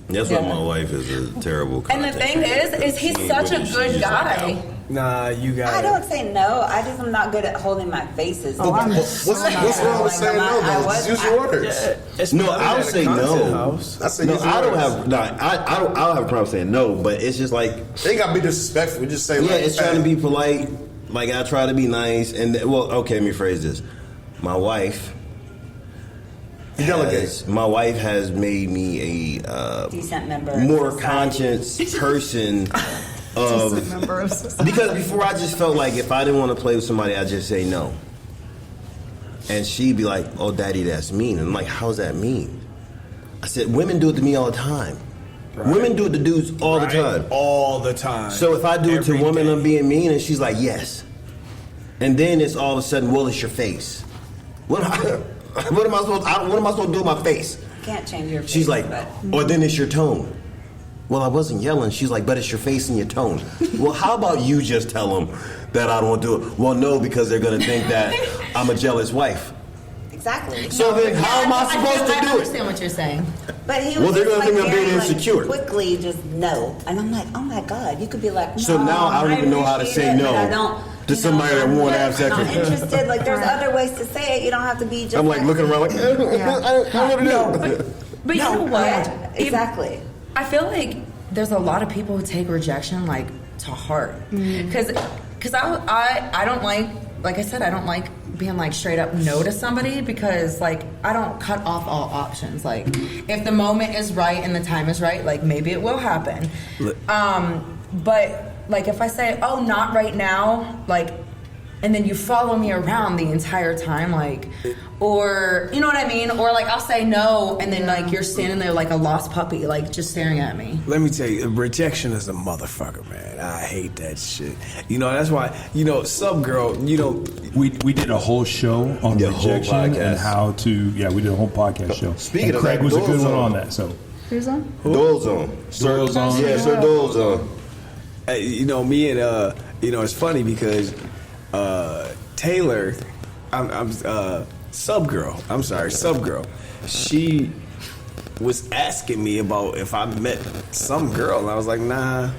That's why my wife is a terrible And the content thing creator. is he's She such a really- she's good just like, guy. "Ow." Nah, you got. I don't say no. I just am not good at holding my faces. Oh, I'm What's wrong with saying no, though? Just use your words. No, I'll say no. House. I say No, use your I don't words. have. No, I don't have a problem saying no, but it's just like, They ain't gotta be disrespectful. Just say, yeah, like, it's trying to be polite. Like I try to be nice, and well, okay, let me phrase this. My wife. Delegate. My wife has made me a Decent member of more society. conscious person of Member of society. because before I just felt like if I didn't want to play with somebody, I'd just say no. And she'd be like, "Oh, Daddy, that's mean." And I'm like, "How's that mean?" I said, "Women do it to me all the time. Women do it to dudes all the time. All the time. So if I do it to Every a woman, day. I'm being mean, and she's like, yes. And then it's all of a sudden, well, it's your face. What am I supposed to do with my face? Can't change your face. She's like, but or then it's your tone. Well, I wasn't yelling. She's like, but it's your face and your tone. Well, how about you just tell them that I don't want to do it? Well, no, because they're going to think that I'm a jealous wife. Exactly. So then, how am I supposed to I do it? understand what you're saying. But he was Well, they're just, gonna think like, I'm being very, like, insecure. quickly, just no. And I'm like, oh my God, you could be like, no. So now I don't even know how to appreciate say it, no but I don't, to somebody that won't have sex I'm with not me. interested. Like, there's other ways to say it. You don't have to be just. I'm like looking around like, I don't know what to do. But you know what? Yeah, exactly. I feel like there's a lot of people who take rejection like to heart, because I don't like I said, I don't like being like straight up no to somebody, because like I don't cut off all options. Like if the moment is right and the time is right, like maybe it will happen. But like if I say, oh, not right now, like, and then you follow me around the entire time, like, or you know what I mean, or like I'll say no, and then like you're standing there like a lost puppy, like just staring at me. Let me tell you, rejection is a motherfucker, man. I hate that shit. You know, that's why, you know, some girl, you know, we did a whole show on The whole rejection podcast. and how to, we did a whole podcast show. Speaking and of Craig that, was a good Dole's one on. on that, so. Who's on? Dole's on. Dole's on. Yeah, Sir Dole's on. you know, me and you know, it's funny because Taylor, I'm sub girl. She was asking me about if I met some girl, and I was like, nah.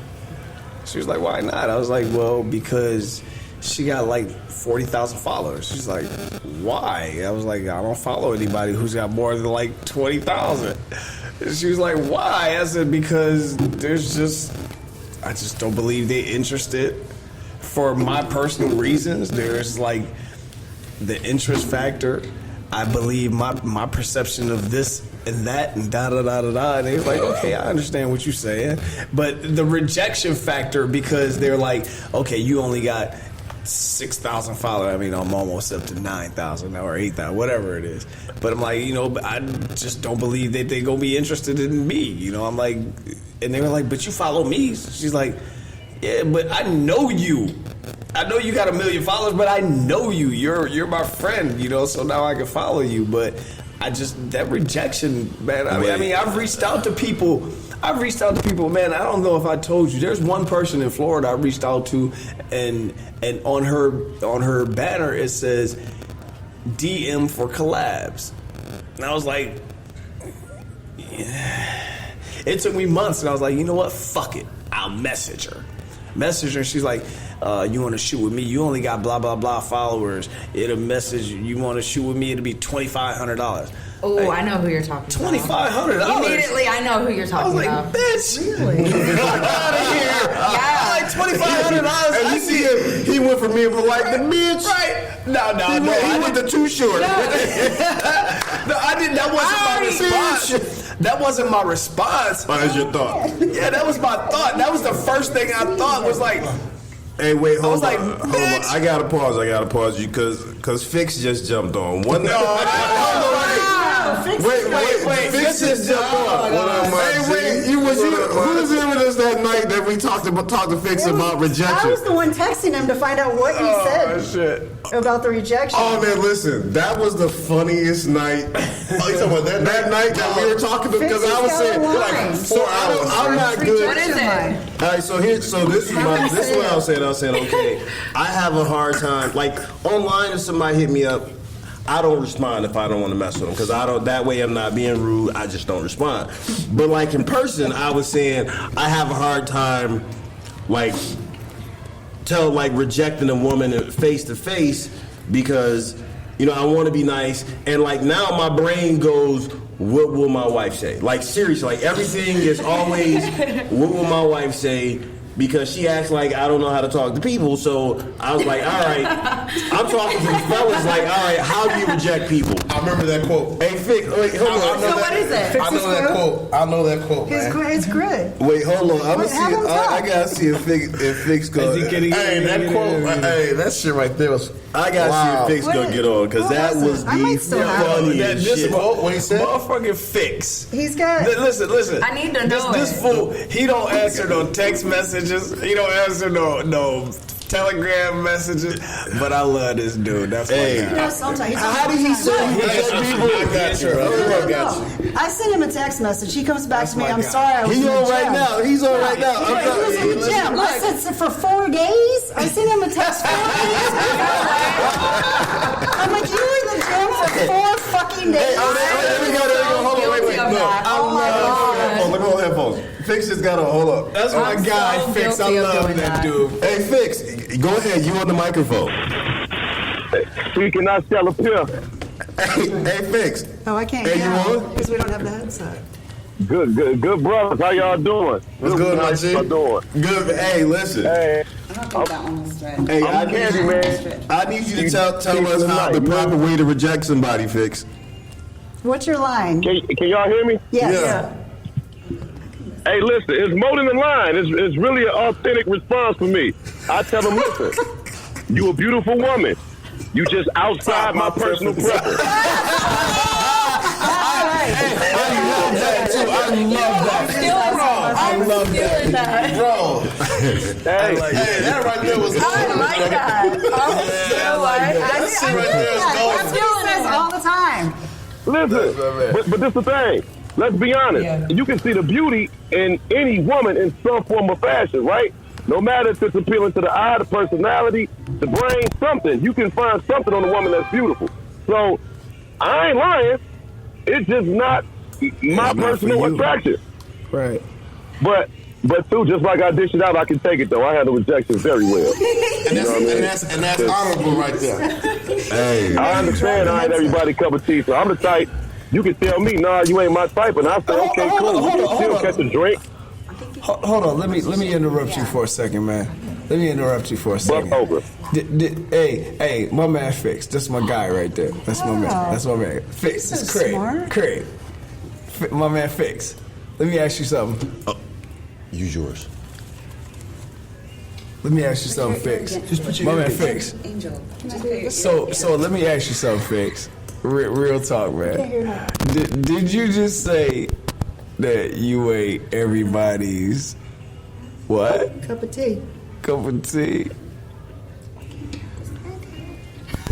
She was like, why not? I was like, well, because she got like 40,000 followers. She's like, why? I was like, I don't follow anybody who's got more than like 20,000. She was like, why? I said, because I just don't believe they're interested. For my personal reasons, there's like the interest factor. I believe my perception of this and that and da-da-da-da-da. And they was like, okay, I understand what you're saying. But the rejection factor, because they're like, okay, you only got 6,000 followers. I mean, I'm almost up to 9,000 or 8,000, whatever it is. But I'm like, you know, I just don't believe that they're going to be interested in me. You know, I'm like, and they were like, but you follow me. She's like, yeah, but I know you. I know you got 1 million followers, but I know you. You're my friend, you know, so now I can follow you. But that rejection, man, I mean, I've reached out to people, man. I don't know if I told you. There's one person in Florida I reached out to, and on her banner it says DM for collabs. And I was like, yeah. It took me months, and I was like, you know what? Fuck it. I'll message her. She's like, you want to shoot with me? You only got blah blah blah followers. It'll message you want to shoot with me. It'll be $2,500. Oh, like, I know who you're talking about. $2,500. Immediately, I know who you're talking about. I was like, bitch, really? Fuck out of here. Yeah. Like $2,500. And you see him, he went for me for like the bitch. Right? No. He went the too short. No, I didn't. That wasn't my response. That wasn't my response. What is your thought? Yeah, that was my thought. That was the first thing I thought was like, hey, wait, hold on. like, Hold on. bitch. I gotta pause you because Fix just jumped on. Wait. Fix just jumped on. Hey, wait, who was here with us that night that we talked to Fix about rejection? I was the one texting him to find out what he said Shit. about the rejection. Oh man, listen, that was the funniest night. Oh, you talking about that night that we were talking to? Because I was saying, like, so I'm not good. What is it? All right, so this is what I was saying. I was saying, okay, I have a hard time. Like online, if somebody hit me up, I don't respond if I don't want to mess with them, because I don't. That way, I'm not being rude. I just don't respond. But like in person, I was saying I have a hard time, like rejecting a woman face to face, because you know I want to be nice, and like now my brain goes, what will my wife say? Like seriously, like everything is always, what will my wife say? Because she acts like I don't know how to talk to people. So I was like, all right. I'm talking to the fellas like, all right, how do you reject people? I remember that quote. Hey, Fix, wait, hold on. So what is it? I know that quote. I know that quote, man. It's good. Wait, hold on. I'm gonna see. Have him talk. I gotta see if Fix goes. Hey, that quote. Hey, that shit right there was. I gotta see if Fix gonna get on, because that was I might still have it. funniest shit. What he said? Motherfucking Fix. He's got. Listen. I need to know This it. fool, he don't answer no text messages. He don't answer no Telegram messages. But I love this dude. That's my Hey. guy. Sometimes How did he say he reject people? I got you. I sent him a text message. He comes back to me. my I'm guy. sorry. I was He's in the on right gym. now. He's on right now. He was in the gym. I said for 4 days. I sent him a text 4 days. I'm like, you were in the gym for 4 Sunday. Hey, there we go. Hold on, wait. Guilty of that. Oh my God. Look at all the headphones. Fix just got on. Hold up. That's my I'm guy, so Fix. I guilty of love doing that that. dude. Hey, Fix, go ahead. You on the microphone. Speaking I shall appear. Hey, Fix. Oh, I can't Hey, you hear on? because we don't have the headset. Good brothers. How y'all doing? What's good, my How G? y'all doing? Good. Hey, listen. Hey, I don't think that one was straight. Hey, I Candy, need, man. I need you to tell us how tonight, the man. proper way to reject somebody, Fix. What's your line? Can y'all hear me? Yes. Yeah. Hey, listen, it's more than a line. It's really an authentic response for me. I tell them, listen, you a beautiful woman. You just outside my personal preference. I'm feeling that. Bro. Hey, That right there was I like that. That shit right there is gold. That's what he says all the time. listen, but this is the thing. Let's be honest. Yeah. You can see the beauty in any woman in some form of fashion, right? No matter if it's appealing to the eye, the personality, the brain, something. You can find something on a woman that's beautiful. So, I ain't lying. It's just not my not for personal you. attraction. Right. But too, just like I dish it out, I can take it though. I handle rejection very well. And that's honorable right there. Hey. I understand I ain't everybody cup of tea, so I'm the type. You can tell me, nah, you ain't my type, and I say, okay, cool. We can still catch a drink. Hold on. Let me interrupt you for a second, man. Let me interrupt you for a second. Buck over. Hey, my man Fix. That's my guy right there. That's my man. That's my man. Fix. That's It's so Craig. smart. Craig. My man Fix. Let me ask you something. Use yours. Let me ask you something, Fix. Just put your My man earpiece. Fix. So let me ask you something, Fix. Real talk, man. Did you just say that you ate everybody's what? Cup of tea. Cup of tea?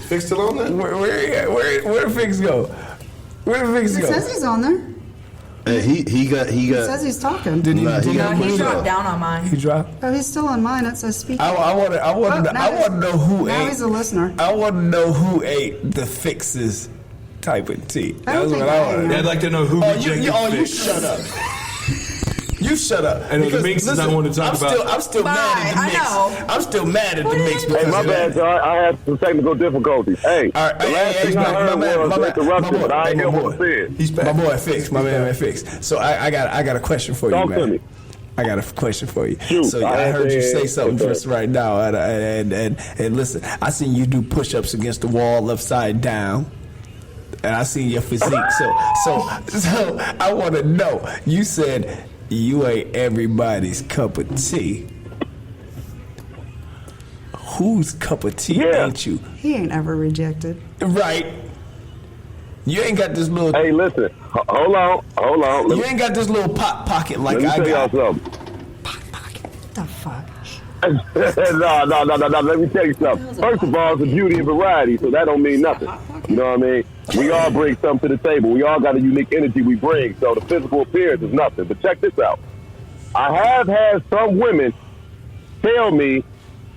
Fix still on that? Where did Fix go? Where did Fix It go? says he's on there. Hey, he got. It says he's talking. Did he? Nah, he got No, he moved dropped up. down on mine. He dropped. Oh, he's still on mine. It says speaking. I want to know who now ate. he's a listener. I want to know who ate the Fix's type of tea. I don't That's think what I I want ate to I'd like to know who rejected you Fix. shut up. You shut up. I know the Because, Minx does not listen, want to talk about- I'm still mad at the Bye, I Minx. know. I'm still mad at the Minx because Hey, my of that. bad, sir. I had some technical difficulties. Hey, All right, the last thing I heard was interrupted, but I ain't hear what was said. He's back. My boy Fix. My man Fix. So I got a question for you, Talk man. to me. I got a question for you. Shoot, So I I heard you say had- something just right now, and listen, I seen you do push-ups against the wall upside down, and I seen your physique. So I want to know. You said you ate everybody's cup of tea. Whose cup of tea Yeah. ain't you? He ain't ever rejected. Right. You ain't got this little. Hey, listen. Hold on. You ain't got this little pop pocket like Let me I tell y'all got. something. What the fuck? No. Let me tell you something. First of all, it's a beauty and variety, so that don't mean nothing. You know what I mean? We all bring something to the table. We all got a unique energy we bring, so the physical appearance is nothing. But check this out. I have had some women tell me,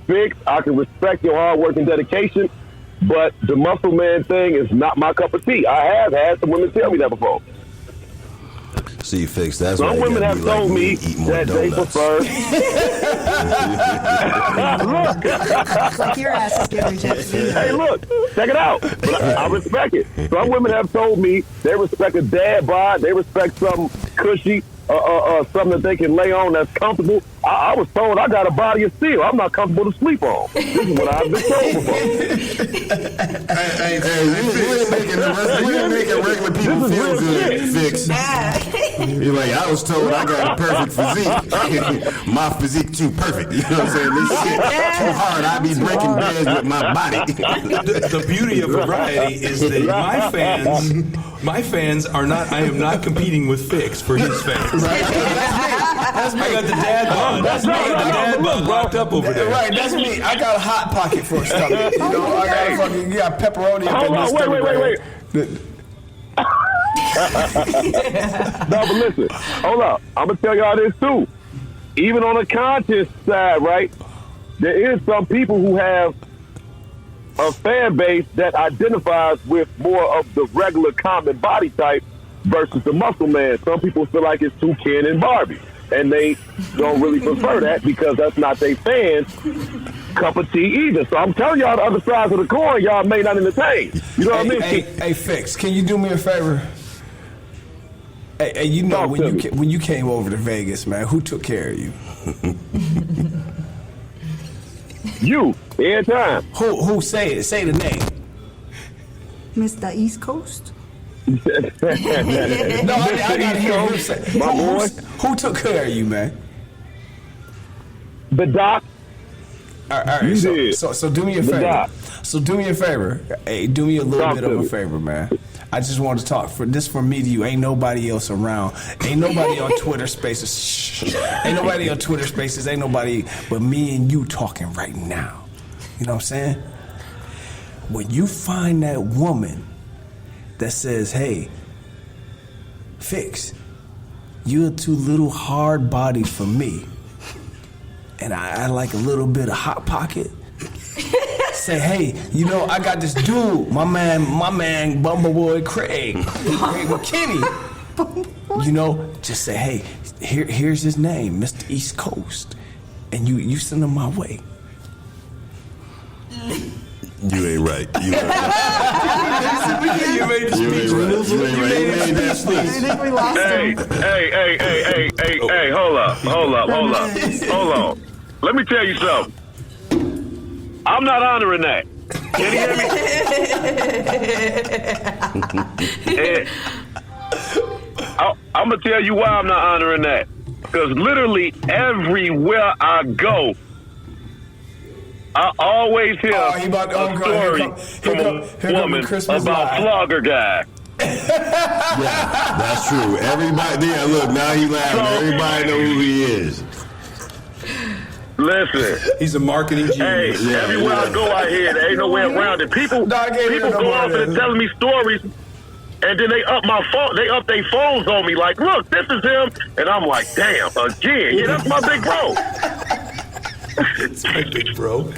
Fix, I can respect your hard work and dedication, but the muscle man thing is not my cup of tea. I have had some women tell me that before. See, Fix. That's why Some you women gotta have be like told me eat more that they donuts. prefer. Like your ass is getting rejected. Hey, look, check it out. But I respect it. Some women have told me they respect a dad bod. They respect something cushy, something that they can lay on that's comfortable. I was told I got a body of steel. I'm not comfortable to sleep on. This is what I've been told before. Hey, we ain't making regular people This is feel real good, shit. Fix. You're like, I was told I got a perfect physique. My physique too perfect. You know what I'm saying? This shit too hard. I be breaking beds with my body. The beauty of variety is that my fans are not. I am not competing with Fix for his fans. I got the dad bod. That's me. The dad bod locked up over there. Right, that's me. I got a hot pocket for a stomach. You know, I got a fucking pepperoni up in this Hold on, stomach. wait. No, but listen, hold up. I'm gonna tell y'all this too. Even on the conscious side, right? There is some people who have a fan base that identifies with more of the regular common body type versus the muscle man. Some people feel like it's too Ken and Barbie, and they don't really prefer that because that's not their fans' cup of tea either. So I'm telling y'all, the other sides of the coin, y'all may not entertain. You know what I mean? Hey, Fix, can you do me a favor? Hey, you know when you came over to Vegas, man, who took care of you? You, every time. Who say it? Say the name. Mr. East Coast? No, I gotta hear him say. My boy. Who took care of you, man? The doc. All right, You did. so do me a favor. doc. So do me a favor. Hey, do me a little Talk bit to of a me. favor, man. I just want to talk for this from me to you. Ain't nobody else around. Ain't nobody on Twitter Spaces. Shh. Ain't nobody on Twitter Spaces. Ain't nobody but me and you talking right now. You know what I'm saying? When you find that woman that says, "Hey, Fix, you're too little hard body for me, and I like a little bit of hot pocket." Say, "Hey, you know, I got this dude, my man, Bumbleboy Craig McKinney. You know, just say, hey, here's his name, Mr. East Coast, and you send him my way." You ain't right. You ain't right. You made the speech. You ain't right. You made that speech. I think we lost him. Hey, hold on. Let me tell you something. I'm not honoring that. Can you hear me? I'm going to tell you why I'm not honoring that. Because literally everywhere I go, I always hear a story from a woman about Flogger Guy. Yeah, that's true. Everybody, yeah, look, now he laughing. Everybody know who he is. Listen. He's a marketing genius. Hey, everywhere I go out here, there ain't no way around it. People go off and telling me stories, and then they up my phone. They up their phones on me like, look, this is him. And I'm like, damn, again. Yeah, that's my big bro. It's my big bro.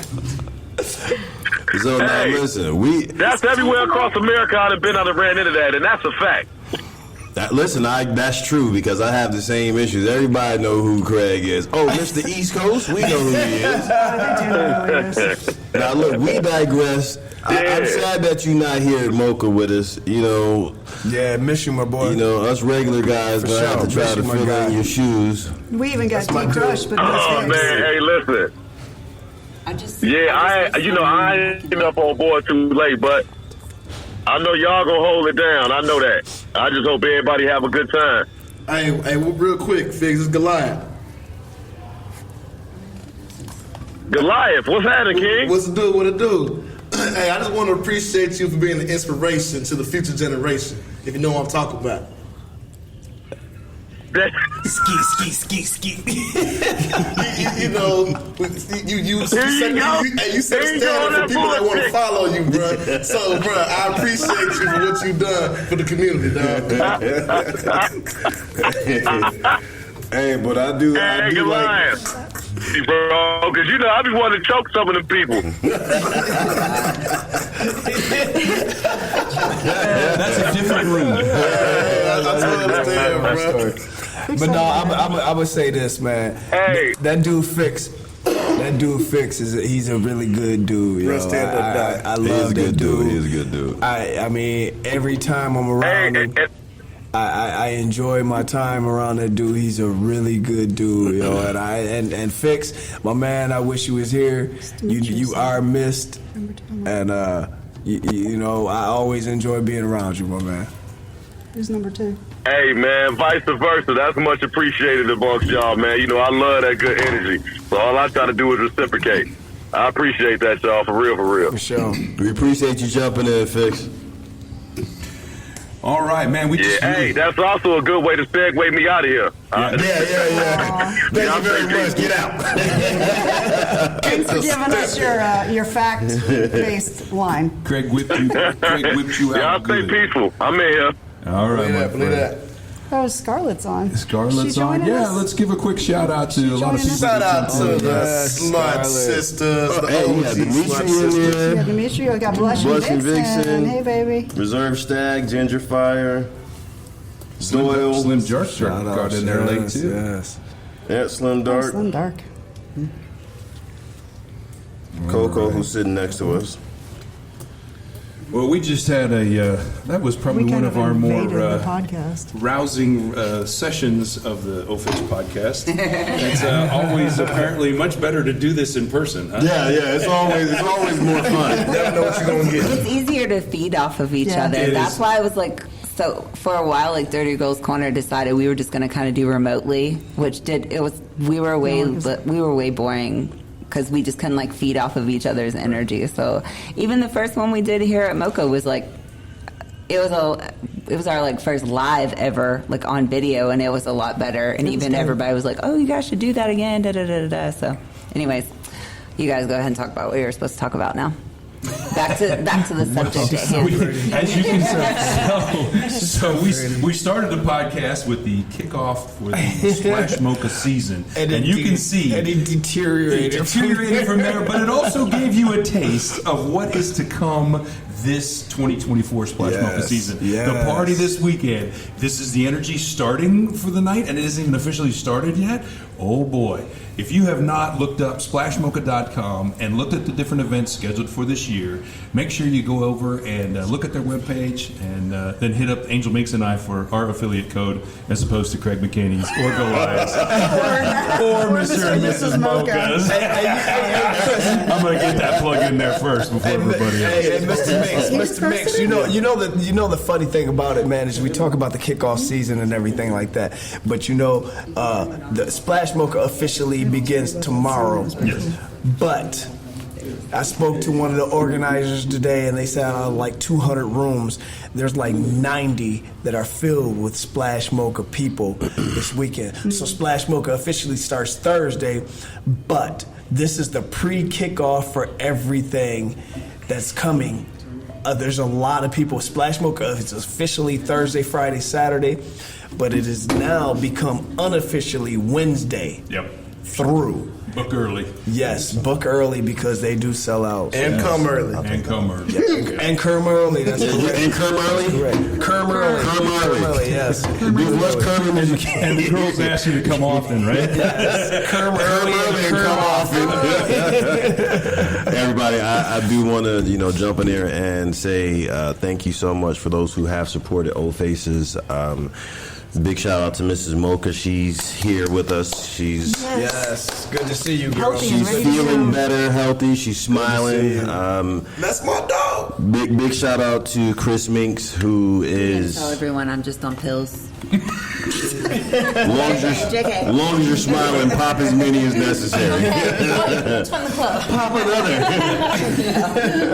So now listen, that's everywhere across America I've been on and ran into that, and that's a fact. That's true because I have the same issues. Everybody know who Craig is. Oh, Mr. East Coast, we know who he is. Now look, we digress. I'm sad that you're not here at Mocha with us. You know. Yeah, miss you, my boy. You know, us regular guys gonna have to try to fill in your shoes. We even got D-Crush, but oh man, hey, listen. I ain't up on board too late, but I know y'all gonna hold it down. I know that. I just hope everybody have a good time. Hey, real quick, Figs, it's Goliath. Goliath, what's happening, King? What's the do? What it do? Hey, I just want to appreciate you for being an inspiration to the future generation. If you know what I'm talking about. Ski. you know, you set a standard for people that want to follow you, bro. So, bro, I appreciate you for what you've done for the community, dog. Hey, but I do Goliath. like... Bro, because you know I be wanting to choke some of them people. That's a different room. I understand, bro. But no, I would say this, man. Hey, that dude Fix. He's a really good dude. Yo. I love that dude. He's a good dude. I mean, every time I'm around him, I enjoy my time around that dude. He's a really good dude, yo. And Fix, my man, I wish you was here. You are missed, and you know I always enjoy being around you, my man. Who's number 2? Hey, man, vice versa. That's much appreciated amongst y'all, man. You know, I love that good energy. So all I try to do is reciprocate. I appreciate that, y'all, for real. For sure. We appreciate you jumping in, Fix. All right, man. Hey, that's also a good way to segue me out of here. Yeah. Thank you very much. Get out. Thanks for giving us your fact-based line. Craig whipped you out. Y'all stay peaceful. I'm in here. All right, Believe that. Oh, Scarlett's on. Scarlett's on. Yeah, let's give a quick shout out to a lot of people. Shout out to the Scarlett. Slut Sisters. The Hey, you got OG Dimitri Slut in Sisters. there. Yeah, Dimitri, I got Blush Blush and and Vixen. Hey, baby. Reserve Stag, Ginger Fire, Doyle, Slim Jerk Shout out, got in there late too. Yes. yeah, Slim Dark, Slim Dark. Coco, who's sitting next to us. Well, we just had that was probably We one kind of our invaded more the podcast. rousing sessions of the OFIS podcast. It's always apparently much better to do this in person, huh? Yeah, it's always more fun. Never know what you're gonna get. It's easier to feed off of each Yeah. other. It That's is. why I was like, so for a while, like Dirty Girls Corner decided we were just going to kind of do remotely, we were way boring because we just couldn't like feed off of each other's energy. So even the first one we did here at Mocha was like, it was our like first live ever like on video, and it was a lot better. And even everybody was like, "Oh, you guys should do that again." Da da da da. So, anyways, you guys go ahead and talk about what you're supposed to talk about now. Back to the subject at hand. As you can tell, so we started the podcast with the kickoff for the Splash Mocha season, and you can see And it deteriorated. from there. But it also gave you a taste of what is to come this 2024 Splash Mocha Yes, season. yes. The party this weekend. This is the energy starting for the night, and it isn't even officially started yet. Oh boy. If you have not looked up splashmocha.com and looked at the different events scheduled for this year, make sure you go over and look at their webpage, and then hit up Angel Minx and I for our affiliate code, as opposed to Craig McKinney's or Goliath's or Mr. and Mrs. Mocha's. I'm going to get that plug in there first before everybody else. Hey, Mr. Minx, you know the funny thing about it, man, is we talk about the kickoff season and everything like that, but the Splash Mocha officially begins tomorrow. Yes. But I spoke to one of the organizers today, and they said out of like 200 rooms, there's like 90 that are filled with Splash Mocha people this weekend. So Splash Mocha officially starts Thursday, but this is the pre-kickoff for everything that's coming. There's a lot of people. Splash Mocha is officially Thursday, Friday, Saturday, but it has now become unofficially Wednesday through. Book early. Yes, book early because they do sell out. And come early. And come early. And come early. That's correct. And come early? Correct. Come early. Come early. Yes. Do as much coming as you can. And the girls ask you to come often, right? Yes. Come early and come often. Everybody, I do want to, jump in here and say thank you so much for those who have supported Old Faces. Big shout out to Mrs. Mocha. She's here with us. She's Yes. Good to see you, girl. Healthy and she's ready to feeling go. better, healthy. She's smiling. That's my dog. Big shout out to Chris Minx, who is Tell everyone I'm just on pills. as long as you're smiling, pop as many as necessary. It's from the club. Pop another.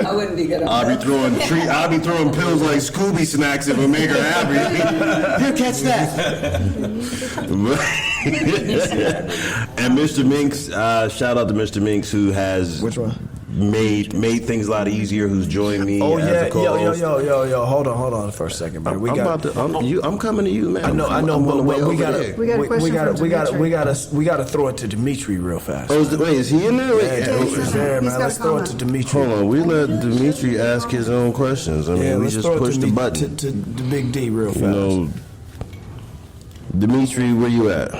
I wouldn't be good on I'll be throwing pills like Scooby snacks if I make her happy. Here, catch that. And Mr. Minx, shout out to Mr. Minx, who has Which one? made things a lot easier. Who's joined me Oh as yeah, a co-host. yo! Hold on for a second, man. I'm coming to you, man. I know, I'm but on the way we over gotta, there. We got a question from we gotta throw it to Dimitri real fast. Oh, wait, is he in there? Wait, He's there, He's man. got Let's a throw it to comment. Dimitri. hold on, we let Dimitri ask his own questions. I mean, we let's just throw it push to the button. to the Big D real fast. You know, Dimitri, where you at?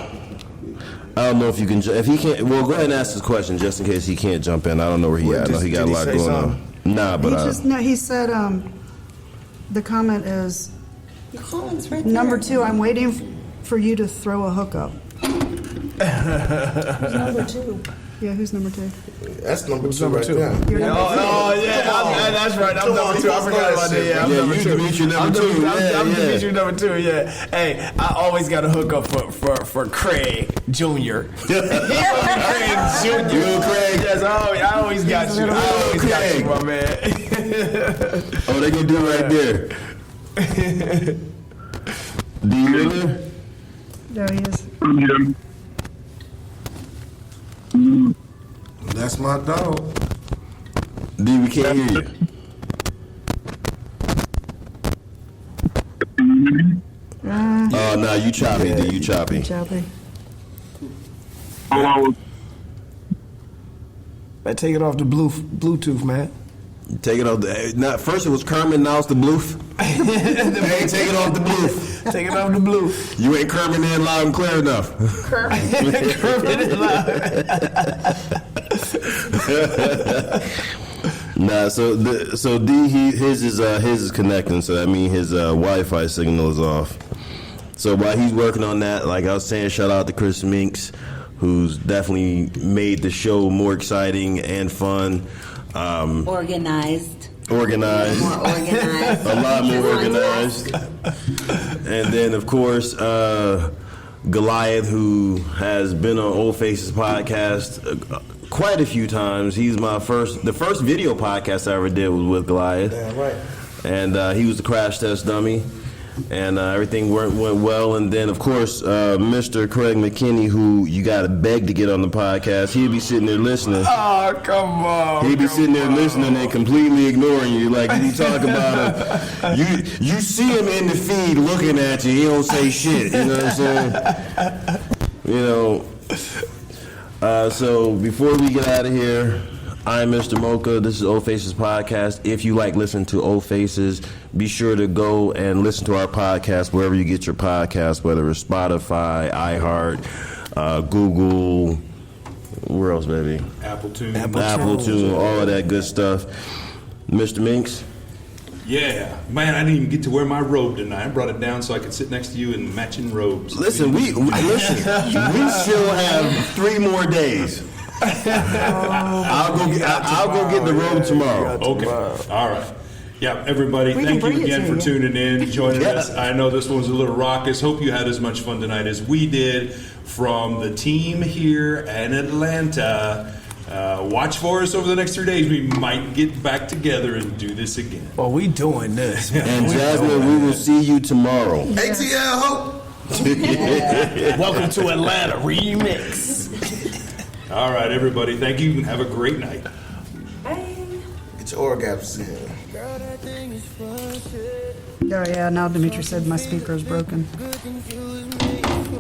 I don't know if you can. If he can't, well, go ahead and ask his question just in case he can't jump in. I don't know where he at. I know he got a lot Did he say going on. something? Nah, but He said the comment is right number 2. I'm waiting for you to throw a hookup. Number 2. Yeah, who's number 2? That's number Who's 2 number right 2? there. You're number 2. That's right. I'm number 2. I forgot about that. Yeah, I'm number you 2. Dimitri number 2. I'm Dimitri number 2. Yeah. Hey, I always got a hookup for Craig Jr. Craig Jr. You, Craig. Yes, I always got you. I always got you, Craig. my man. Oh, they can do it right there. Do you hear there? There he is. That's my dog. D, we can't hear you. Oh, no, you choppy, dude. You choppy. Choppy. Hello. Man, take it off the Bluetooth, man. Take it off first it was Kermit, now it's the Bluetooth. Hey, take it off the Bluetooth. Take it off the Bluetooth. You ain't Kermit in loud and clear enough. Kermit is loud. Nah, so D his is connecting, so that means his Wi-Fi signal is off. So while he's working on that, like I was saying, shout out to Chris Minx, who's definitely made the show more exciting and fun. Organized. More organized. A lot more organized. And then, of course, Goliath, who has been on Old Faces podcast quite a few times. He's the first video podcast I ever did was with Goliath. Yeah, right. And he was the crash test dummy. And everything went well. And then, of course, Mr. Craig McKinney, who you got to beg to get on the podcast, he'd be sitting there listening. Oh, come on. He'd be sitting there listening and completely ignoring you. Like, you talk about him. You see him in the feed looking at you. He don't say shit. You know what I'm saying? So before we get out of here, I'm Mr. Mocha. This is Old Faces Podcast. If you like listening to Old Faces, be sure to go and listen to our podcast wherever you get your podcast, whether it's Spotify, iHeart, Google, where else, baby? Apple Tune. Apple Tune, all of that good stuff. Mr. Minx? Yeah, man, I didn't even get to wear my robe tonight. I brought it down so I could sit next to you in matching robes. Listen, we still have 3 more days. I'll go get the robe tomorrow. Okay. All right. Yeah, everybody, thank you again for tuning in, joining us. I know this one was a little raucous. Hope you had as much fun tonight as we did. From the team here in Atlanta, watch for us over the next 3 days. We might get back together and do this again. Well, we doing this, man. And Jasmine, we will see you tomorrow. ATL Hope. Welcome to Atlanta Remix. All right, everybody. Thank you and have a great night. Bye. Get your orgasms in. Oh, yeah, now Dimitri said my speaker is broken.